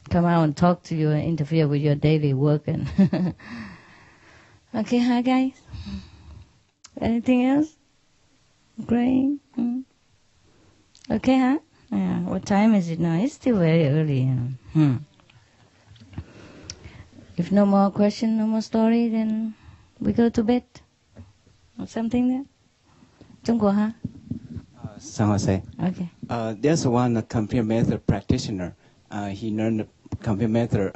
come out and talk to you and interfere with your daily work. And okay, hi, guys. Anything else? Great. Okay, huh? Yeah. What time is it now? It's still very early. If no more question, no more story, then we go to bed. Or something there? Trung Quốc, huh? San Jose. Okay. There's one computer method practitioner. He learned the computer method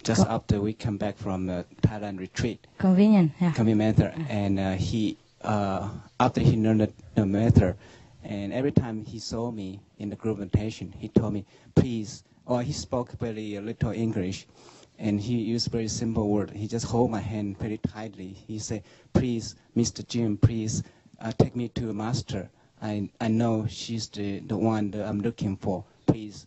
just after we come back from the Thailand retreat. Convenient, yeah. Computer method, and he after he learned the method, and every time he saw me in the group meditation, he told me, please, or he spoke very little English, and he used very simple word. He just hold my hand very tightly. He said, please, Mr. Jim, please take me to a master. I know she's the one that I'm looking for. Please,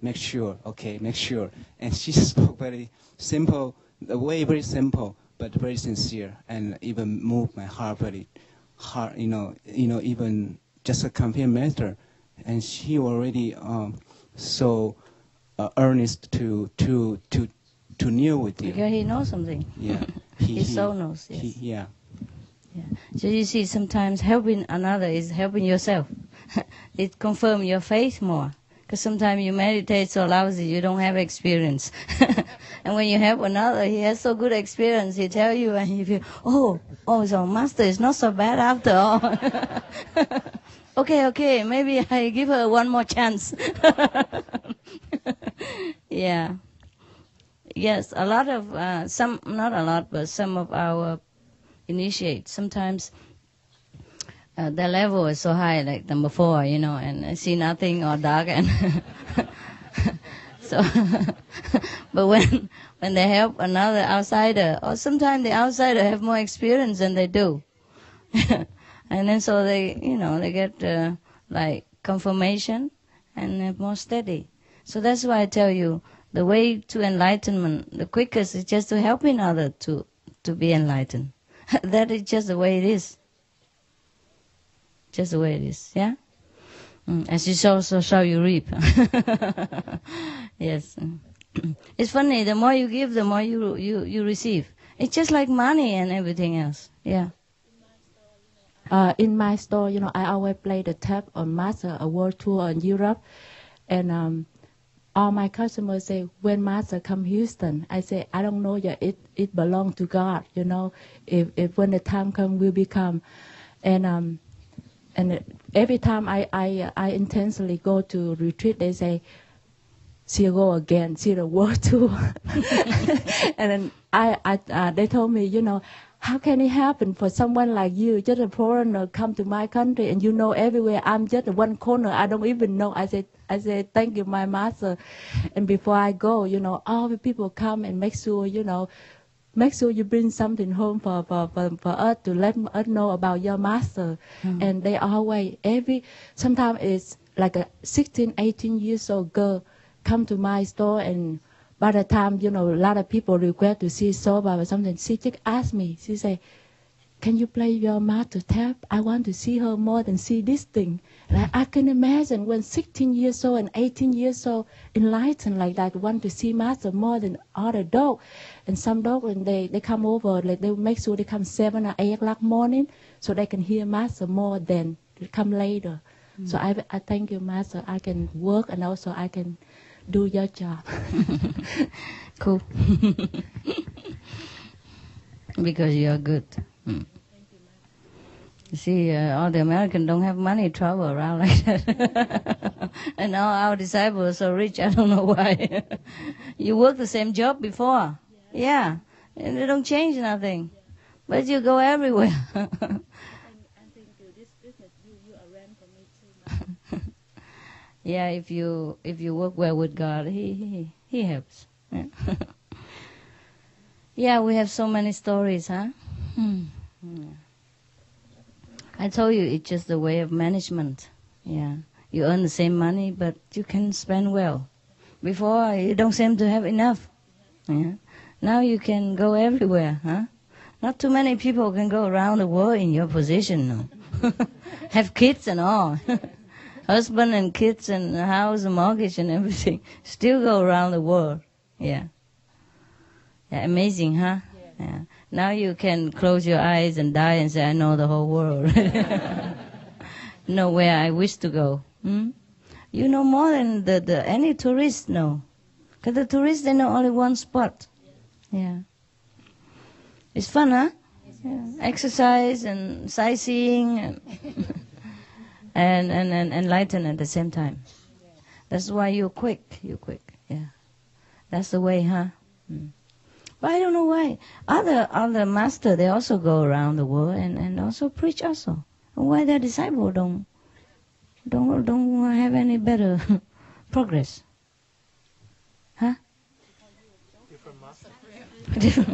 make sure, okay, make sure. And she spoke very simple, the way very simple, but very sincere, and even moved my heart very hard, even just a computer method. And she already so earnest to kneel with you. Because he knows something. Yeah. His soul knows, yes. Yeah. So you see, sometimes helping another is helping yourself. It confirms your faith more. Because sometimes you meditate so lousy, you don't have experience. And when you help another, he has so good experience, he tell you, and you feel, oh, so master is not so bad after all. Okay, maybe I give her one more chance. Yeah. Yes, a lot of, not a lot, but some of our initiates, sometimes their level is so high, like number 4, and I see nothing or dark, and so, but when they help another outsider, or sometimes the outsider have more experience than they do, and then so they, they get like confirmation and they're more steady. So that's why I tell you, the way to enlightenment, the quickest is just to helping others to be enlightened. That is just the way it is. Just the way it is, yeah? As you sow, so shall you reap. Yes. It's funny, the more you give, the more you receive. It's just like money and everything else, yeah. In my store, I always play the tap on Master, a world tour in Europe. And all my customers say, when Master come Houston, I say, I don't know yet, it belongs to God, If when the time comes, will become. And every time I intentionally go to retreat, they say, see you go again, see the world tour. And then they told me, how can it happen for someone like you, just a foreigner, come to my country and everywhere? I'm just one corner. I don't even know. I said, thank you, my master. And before I go, all the people come and make sure you bring something home for us to let us know about your master. And they always, sometimes it's like a 16, 18 years old girl come to my store, and by the time, a lot of people request to see Soba or something, she just asked me, she say, can you play your master tap? I want to see her more than see this thing. And I can imagine when 16 years old and 18 years old enlightened like that, want to see master more than other dog. And some dog, when they come over, like they make sure they come 7 or 8 o'clock morning, so they can hear master more than they come later. So I thank you, master. I can work and also I can do your job. Cool. Because you are good. You see, all the Americans don't have money to travel around like that. And all our disciples are so rich, I don't know why. You work the same job before. Yeah. And they don't change nothing. But you go everywhere. And I think this business Yeah, if you work well with God, He helps. Yeah. Yeah, we have so many stories, huh? Yeah. I told you it's just the way of management. Yeah, you earn the same money, but you can spend well. Before you don't seem to have enough. Yeah. Now you can go everywhere, huh? Not too many people can go around the world in your position. No. Have kids and all. Husband and kids and a house and mortgage and everything. Still go around the world. Yeah. Yeah, amazing, huh? Yeah. Now you can close your eyes and die and say, I know the whole world. Know where I wish to go. You know more than any tourist know. Because the tourists, they know only one spot. Yeah. It's fun, huh? Yeah. Exercise and sightseeing and enlighten at the same time. That's why you're quick. You're quick. Yeah. That's the way, huh? But I don't know why. Other master, they also go around the world and also preach also. Why their disciples don't have any better progress? Huh? Different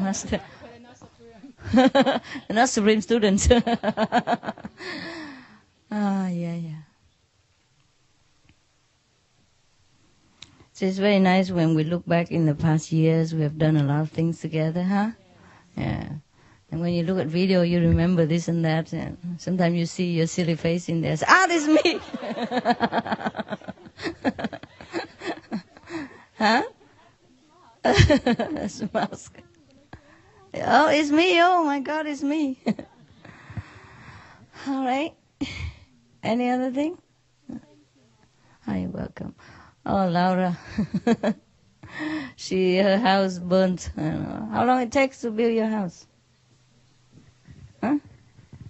master. Not supreme students. Yeah. So it's very nice when we look back in the past years. We have done a lot of things together, huh? Yeah. And when you look at video, you remember this and that. And sometimes you see your silly face in there. Say, this is me. Huh? That's a mask. Oh, it's me. Oh, my God, it's me. All right. Any other thing? Hi, you're welcome. Oh, Laura. Her house burnt. I don't know. How long it takes to build your house? Huh?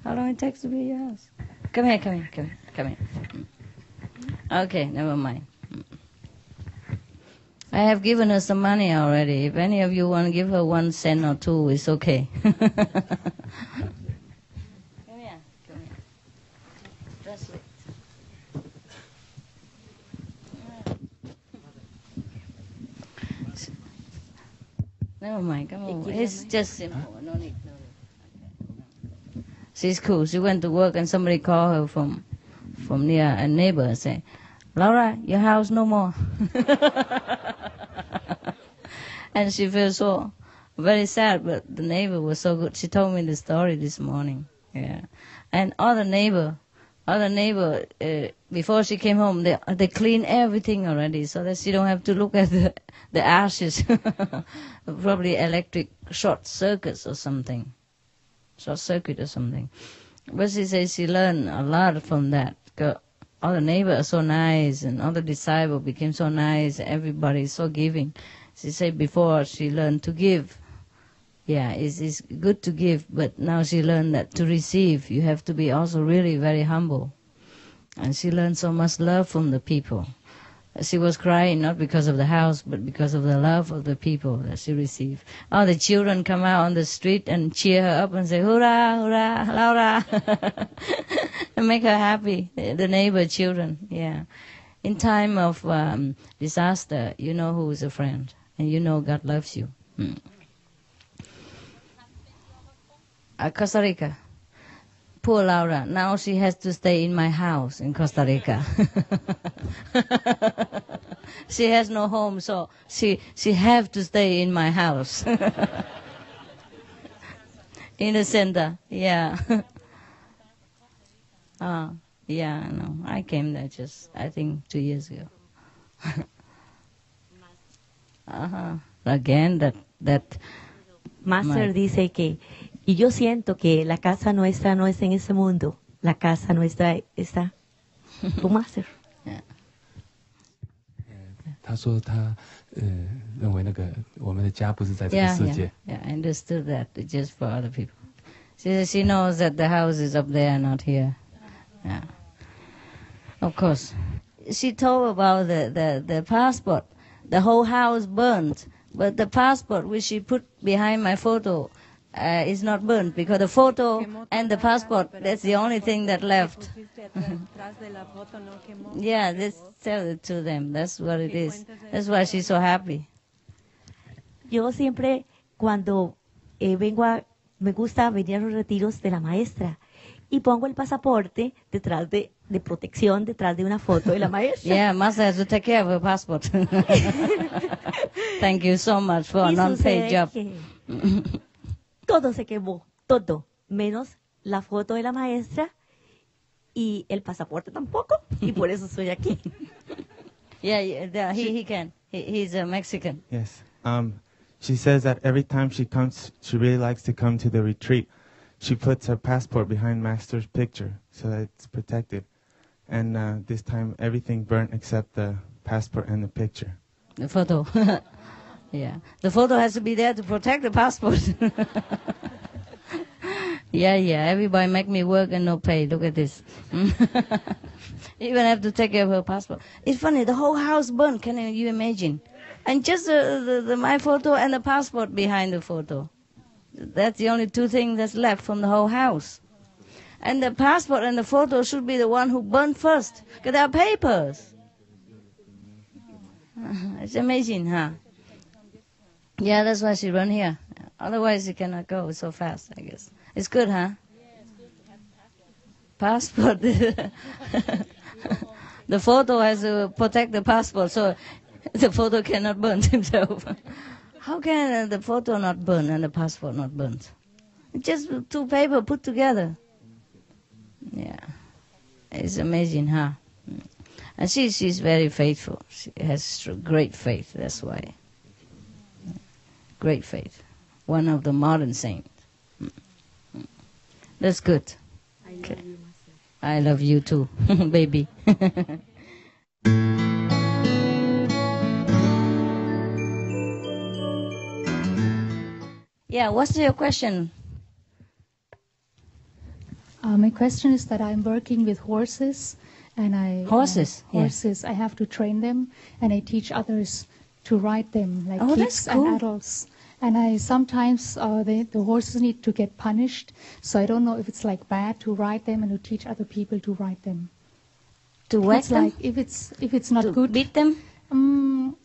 How long it takes to build your house? Come here. Okay, never mind. I have given her some money already. If any of you want to give her 1 cent or 2, it's okay. Come here. Just wait. Never mind, come on. It's just simple. No need. She's cool. She went to work and somebody called her from near a neighbor and say, Laura, your house no more. And she felt so very sad, but the neighbor was so good. She told me the story this morning. Yeah. And other neighbor, before she came home, they cleaned everything already so that she don't have to look at the ashes. Probably electric short circuit or something. But she says she learned a lot from that. All the neighbors are so nice and all the disciples became so nice. Everybody is so giving. She said before she learned to give. Yeah, it's good to give, but now she learned that to receive, you have to be also really very humble. And she learned so much love from the people. She was crying not because of the house, but because of the love of the people that she received. All the children come out on the street and cheer her up and say, "Hurrah, hurrah, Laura!" and make her happy. The neighbor children, yeah. In time of disaster, you know who is a friend, and you know God loves you. Costa Rica. Poor Laura. Now she has to stay in my house in Costa Rica. She has no home, so she have to stay in my house. In the center, yeah. Yeah, no. I came there just, I think, 2 years ago. Again, that Master dice que, y yo siento que la casa nuestra no es en ese mundo, la casa nuestra está con Master. Yeah. 他说他认为那个我们的家不是在这个世界。Yeah, I understood that. It's just for other people. She knows that the house is up there, not here. Yeah. Of course. She told about the passport. The whole house burned, but the passport which she put behind my photo, is not burnt because the photo and the passport, that's the only thing that left. Yeah, let's tell it to them. That's what it is. That's why she's so happy. Yo siempre cuando me gusta venir a los retiros de la maestra y pongo el pasaporte detrás de protección, detrás de una foto de la maestra. Yeah, Master has to take care of her passport. Thank you so much for a non-paid job. Todo se quemó, todo, menos la foto de la maestra y el pasaporte tampoco, y por eso estoy aquí. Yeah, he can. He's a Mexican. Yes. She says that every time she comes, she really likes to come to the retreat. She puts her passport behind Master's picture so that it's protected. And this time, everything burnt except the passport and the picture. The photo. Yeah. The photo has to be there to protect the passport. Yeah. Everybody make me work and no pay. Look at this. Even have to take care of her passport. It's funny, the whole house burned. Can you imagine? And just my photo and the passport behind the photo. That's the only two things that's left from the whole house. And the passport and the photo should be the one who burned first, because they are papers. It's amazing, huh? Yeah, that's why she run here. Otherwise, she cannot go so fast, I guess. It's good, huh? Passport. The photo has to protect the passport, so the photo cannot burn himself. How can the photo not burn and the passport not burnt? Just two paper put together. Yeah, it's amazing, huh? And she's very faithful. She has great faith. That's why. Great faith. One of the modern saints. That's good. Okay. I love you too, baby. Yeah, what's your question? My question is that I'm working with horses, and Horses? I have to train them, and I teach others to ride them, like Oh, kids that's cool. and adults. And I sometimes the horses need to get punished, so I don't know if it's like bad to ride them and to teach other people to ride them. To whack It's them? like if it's not To good. beat them?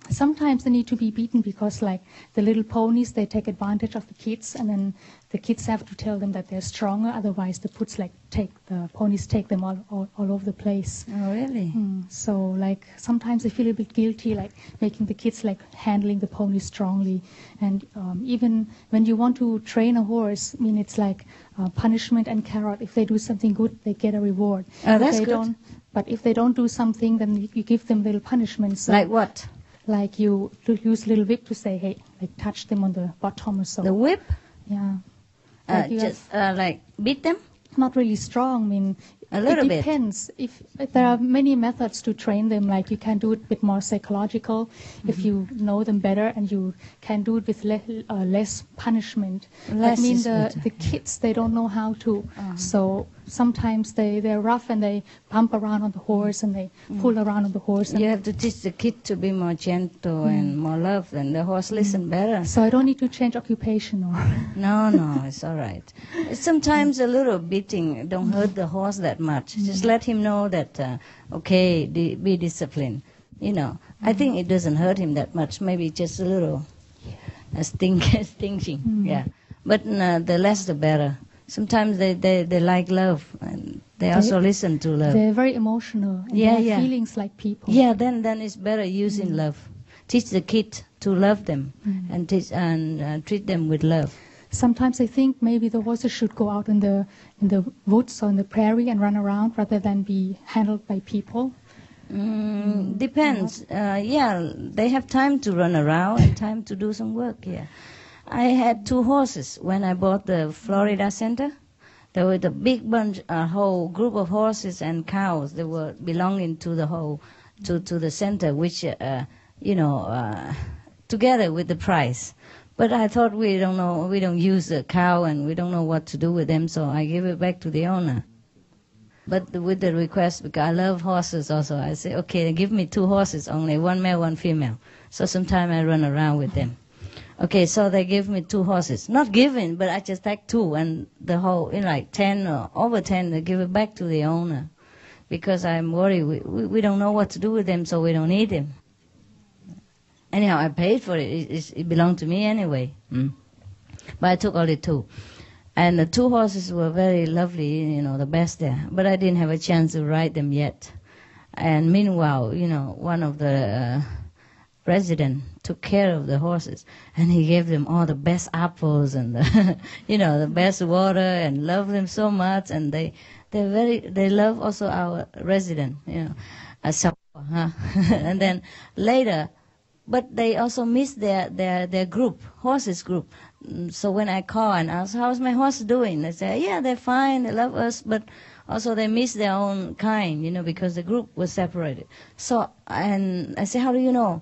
Sometimes they need to be beaten because, like, the little ponies, they take advantage of the kids, and then the kids have to tell them that they're stronger. Otherwise, the ponies take them all over the place. Oh, really? So, like, sometimes I feel a bit guilty, like making the kids like handling the ponies strongly. And even when you want to train a horse, I mean, it's like punishment and carrot. If they do something good, they get a reward. Oh, If that's they good. don't- But if they don't do something, then you give them little punishments. So, Like what? like you use little whip to say, hey, like touch them on the bottom or so. The whip? Yeah. Like you Just like beat them? not really strong. I mean, A little it bit. depends. If there are many methods to train them, like you can do it a bit more psychological if you know them better, and you can do it with less punishment. Less I mean, is better. the kids, they don't know how to. So sometimes they're rough and they bump around on the horse and they pull around on the horse. And You have to teach the kid to be more gentle and more love, and the horse listen better. so I don't need to change occupation or. No, it's all right. Sometimes a little beating don't hurt the horse that much. Just let him know that, okay, be disciplined. You know, I think it doesn't hurt him that much. Maybe just a little stinging. Yeah, but the less the better. Sometimes they like love, and they also listen to love. They're very emotional. And Yeah, they have yeah. feelings like people. Yeah, then it's better using love. Teach the kid to love them and treat them with love. Sometimes I think maybe the horses should go out in the woods or in the prairie and run around rather than be handled by people. Depends. Yeah, they have time to run around and time to do some work. Yeah, I had 2 horses when I bought the Florida Center. There was a big bunch, a whole group of horses and cows. They were belonging to the whole to the center, which together with the price. But I thought we don't use the cow and we don't know what to do with them, so I give it back to the owner. But with the request, because I love horses also, I say, okay, give me 2 horses only, one male, one female. So sometimes I run around with them. Okay, so they give me 2 horses. Not giving, but I just take 2, and the whole, like 10 or over 10, they give it back to the owner. Because I'm worried, we don't know what to do with them, so we don't need them. Anyhow, I paid for it. It belonged to me anyway. But I took only 2. And the 2 horses were very lovely, the best there. But I didn't have a chance to ride them yet. And meanwhile, one of the residents took care of the horses, and he gave them all the best apples and the best water, and loved them so much. And they love also our resident, and then later, but they also miss their group, horses group. So when I call and ask, how's my horse doing? They say, yeah, they're fine, they love us, but also they miss their own kind, because the group was separated. So, and I say, how do you know?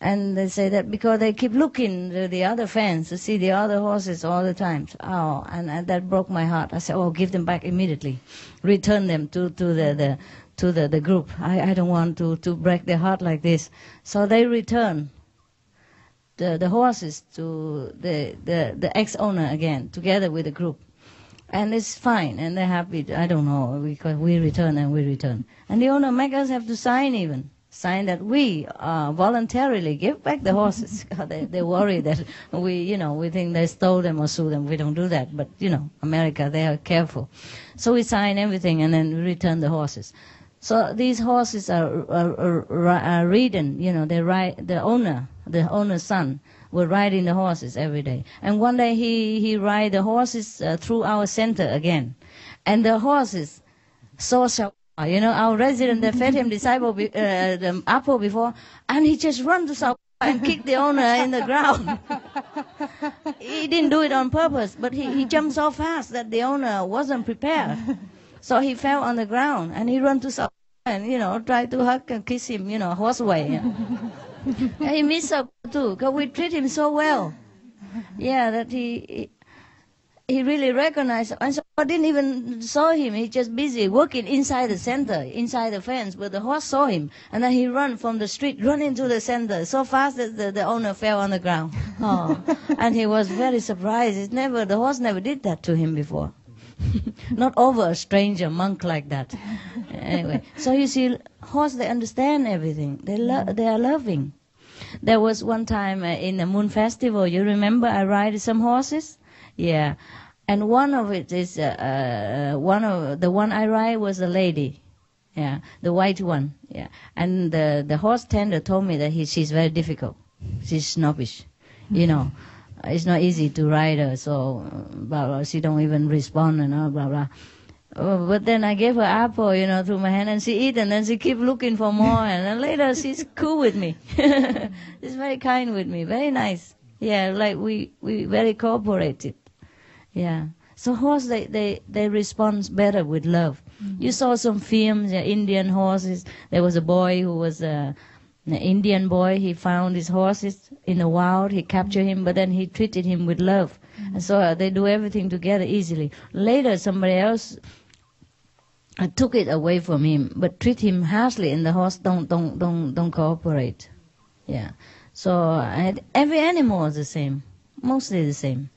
And they say that because they keep looking to the other fence to see the other horses all the time. Oh, and that broke my heart. I said, give them back immediately. Return them to the group. I don't want to break their heart like this. So they return the horses to the ex-owner again, together with the group. And it's fine, and they're happy. I don't know, because we return. And the owner make us have to sign that we voluntarily give back the horses. they worry that we think they stole them or sue them. We don't do that, but America, they are careful. So we sign everything, and then we return the horses. So these horses are ridden, they ride, the owner's son will riding the horses every day. And one day he ride the horses through our center again. And the horses saw our resident that fed him the apple before, and he just run to South and kick the owner in the ground. He didn't do it on purpose, but he jumped so fast that the owner wasn't prepared. So he fell on the ground, and he ran to South and, tried to hug and kiss him, horse way. He missed up too, because we treat him so well. Yeah, that he really recognized, and so I didn't even saw him. He just busy working inside the center, inside the fence, but the horse saw him, and then he run from the street, run into the center so fast that the owner fell on the ground. Oh, and he was very surprised. The horse never did that to him before. Not over a stranger monk like that. Anyway, so you see, horse, they understand everything. They are loving. There was one time in the Moon Festival, you remember I ride some horses? Yeah, and one of it is the one I ride was a lady, yeah, the white one, yeah. And the horse tender told me that she's very difficult, she's snobbish, it's not easy to ride her, so blah blah. She don't even respond and blah blah. But then I gave her apple, through my hand, and she eat, and then she keep looking for more, and then later she's cool with me. She's very kind with me, very nice. Yeah, like we very cooperated. Yeah. So horse, they respond better with love. Mm-hmm. You saw some films, Indian horses. There was a boy who was an Indian boy. He found his horses in the wild. He captured him, but then he treated him with love. Mm-hmm. And so they do everything together easily. Later, somebody else took it away from him, but treat him harshly, and the horse don't cooperate. Yeah. So every animal is the same, mostly the same.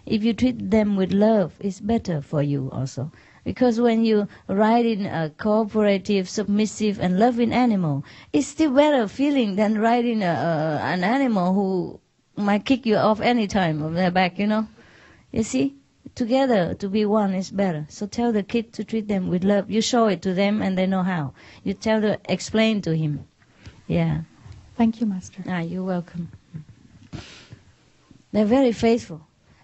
If you treat them with love, it's better for you also. Because when you ride in a cooperative, submissive, and loving animal, it's still better feeling than riding an animal who might kick you off any time of their back, You see? Together, to be one is better. So tell the kid to treat them with love. You show it to them, and they know how. You explain to him. Yeah. Thank you, Master. You're welcome. They're very faithful.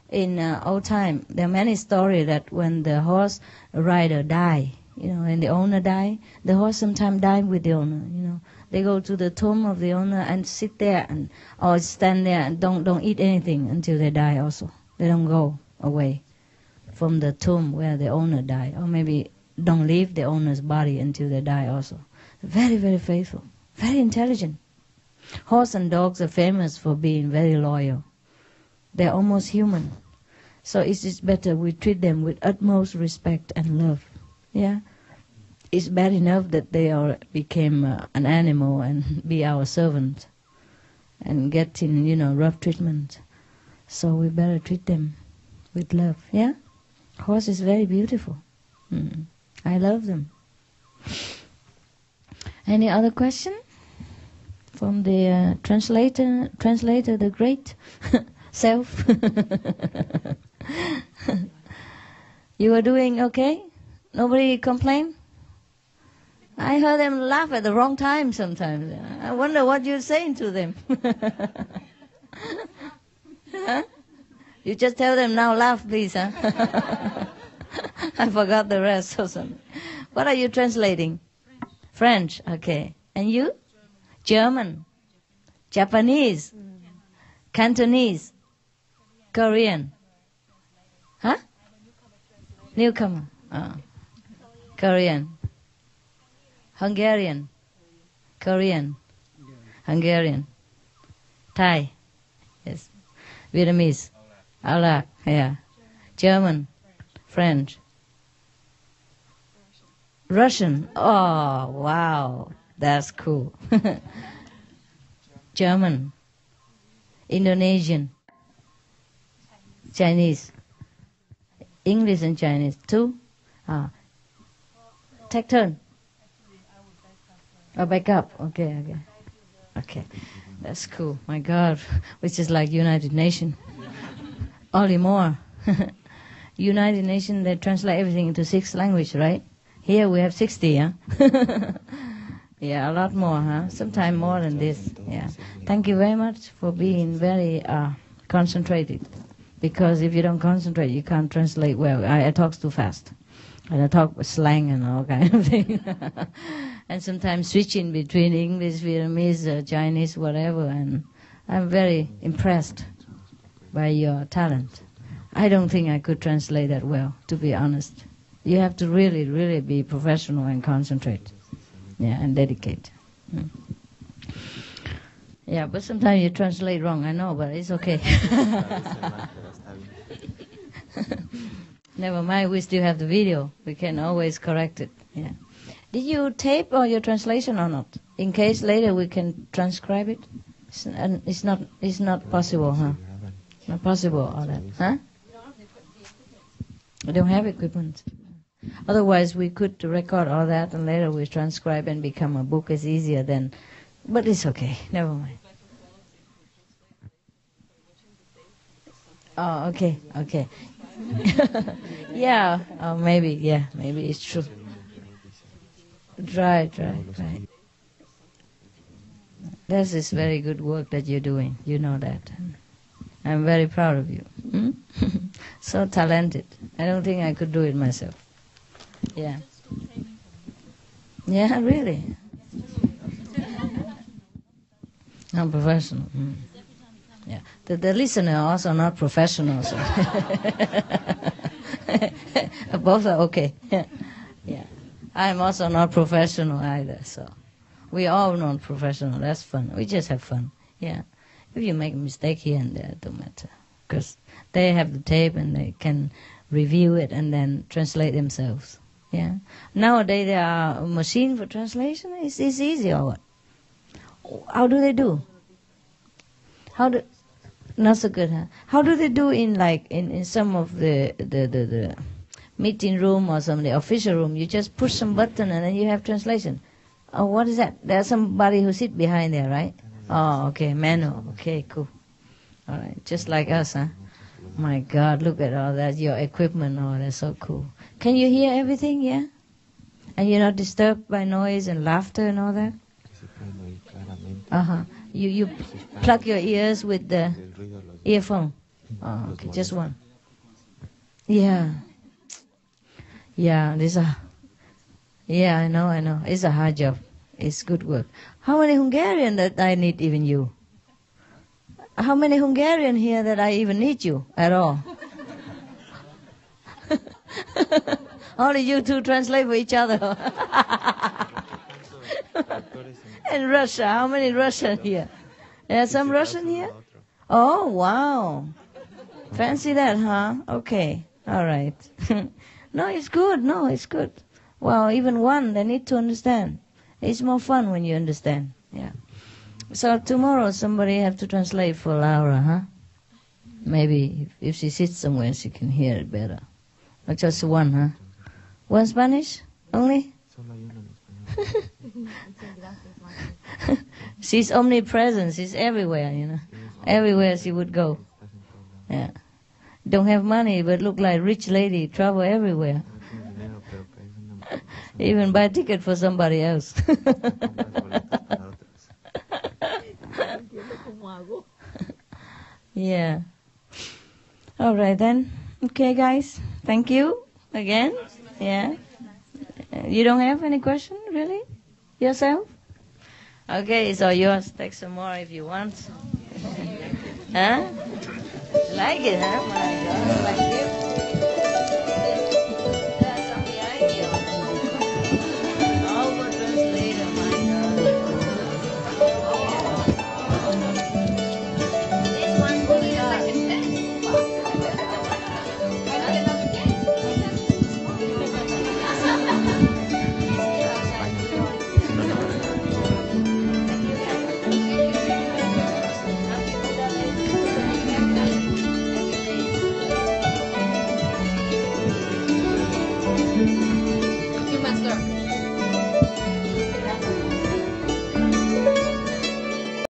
In old time, there are many stories that when the horse rider die, and the owner die, the horse sometimes die with the owner. They go to the tomb of the owner and sit there or stand there and don't eat anything until they die. Also, they don't go away from the tomb where the owner died, or maybe don't leave the owner's body until they die. Also, very, very faithful, very intelligent. Horse and dogs are famous for being very loyal. They're almost human. So it is better we treat them with utmost respect and love. Yeah? It's bad enough that they became an animal and be our servant. and getting, rough treatment. So we better treat them with love, yeah? Horse is very beautiful. I love them. Any other question? From the translator, the great self. You are doing okay? Nobody complain? I heard them laugh at the wrong time sometimes. I wonder what you're saying to them. Huh? You just tell them now, laugh please, huh? I forgot the rest or something. What are you translating? French, okay. And you? German, Japanese, Cantonese, Korean. Huh? Newcomer. Oh. Korean. Hungarian. Korean. Hungarian. Thai. Yes. Vietnamese. Arak. Yeah. German. French. Russian. Oh, wow. That's cool. German. Indonesian. Chinese. English and Chinese too. Take turn. Oh, back up. Okay. That's cool. My God, which is like United Nations. Only more. United Nations, they translate everything into 6 languages, right? Here we have 60, yeah? Yeah, a lot more, huh? Sometimes more than this, yeah. Thank you very much for being very concentrated. Because if you don't concentrate, you can't translate well. I talk too fast. And I talk with slang and all kind of things. And sometimes switching between English, Vietnamese, Chinese, whatever. And I'm very impressed by your talent. I don't think I could translate that well, to be honest. You have to really, really be professional and concentrate. Yeah, and dedicate. Yeah, but sometimes you translate wrong, I know, but it's okay. Never mind, we still have the video. We can always correct it. Yeah. Did you tape all your translation or not? In case later we can transcribe it? It's not possible, huh? Not possible, all that. Huh? We don't have equipment. Otherwise, we could record all that and later we transcribe and become a book. It's easier then. But it's okay. Never mind. Oh, okay. Yeah. Oh, maybe it's true. Right. This is very good work that you're doing. You know that. I'm very proud of you. So talented. I don't think I could do it myself. Yeah. Yeah, really. I'm professional. Yeah. The listener are also not professionals. So. Both are okay. Yeah. I'm also not professional either. So we all not professional. That's fun. We just have fun. Yeah. If you make a mistake here and there, it don't matter. Because they have the tape and they can review it and then translate themselves. Yeah. Nowadays there are a machine for translation. It's easy or what? How do they do? Not so good, huh? How do they do in some of the meeting room or some of the official room? You just push some button and then you have translation. Oh, what is that? There's somebody who sit behind there, right? Oh, okay, manual. Okay, cool. All right, just like us, huh? My God, look at all that, your equipment. Oh, that's so cool. Can you hear everything, yeah? And you're not disturbed by noise and laughter and all that? You plug your ears with the earphone. Oh, okay, just one. Yeah, I know. It's a hard job. It's good work. How many Hungarian that I need even you? How many Hungarian here that I even need you at all? Only you two translate for each other. And Russia, how many Russian here? There's some Russian here? Oh, wow. Fancy that, huh? Okay, all right. No, it's good. Well, even one, they need to understand. It's more fun when you understand, yeah. So tomorrow somebody have to translate for Laura, huh? Maybe if she sits somewhere she can hear it better. Not just one, huh? One Spanish only? She's omnipresent. She's everywhere, you know. Everywhere she would go. Yeah. Don't have money, but look like rich lady. Travel everywhere. Even buy ticket for somebody else. Yeah. All right then. Okay, guys. Thank you again. Yeah. You don't have any question, really? Yourself? Okay, so yours. Take some more if you want. Huh? Like it, huh? My God, like it.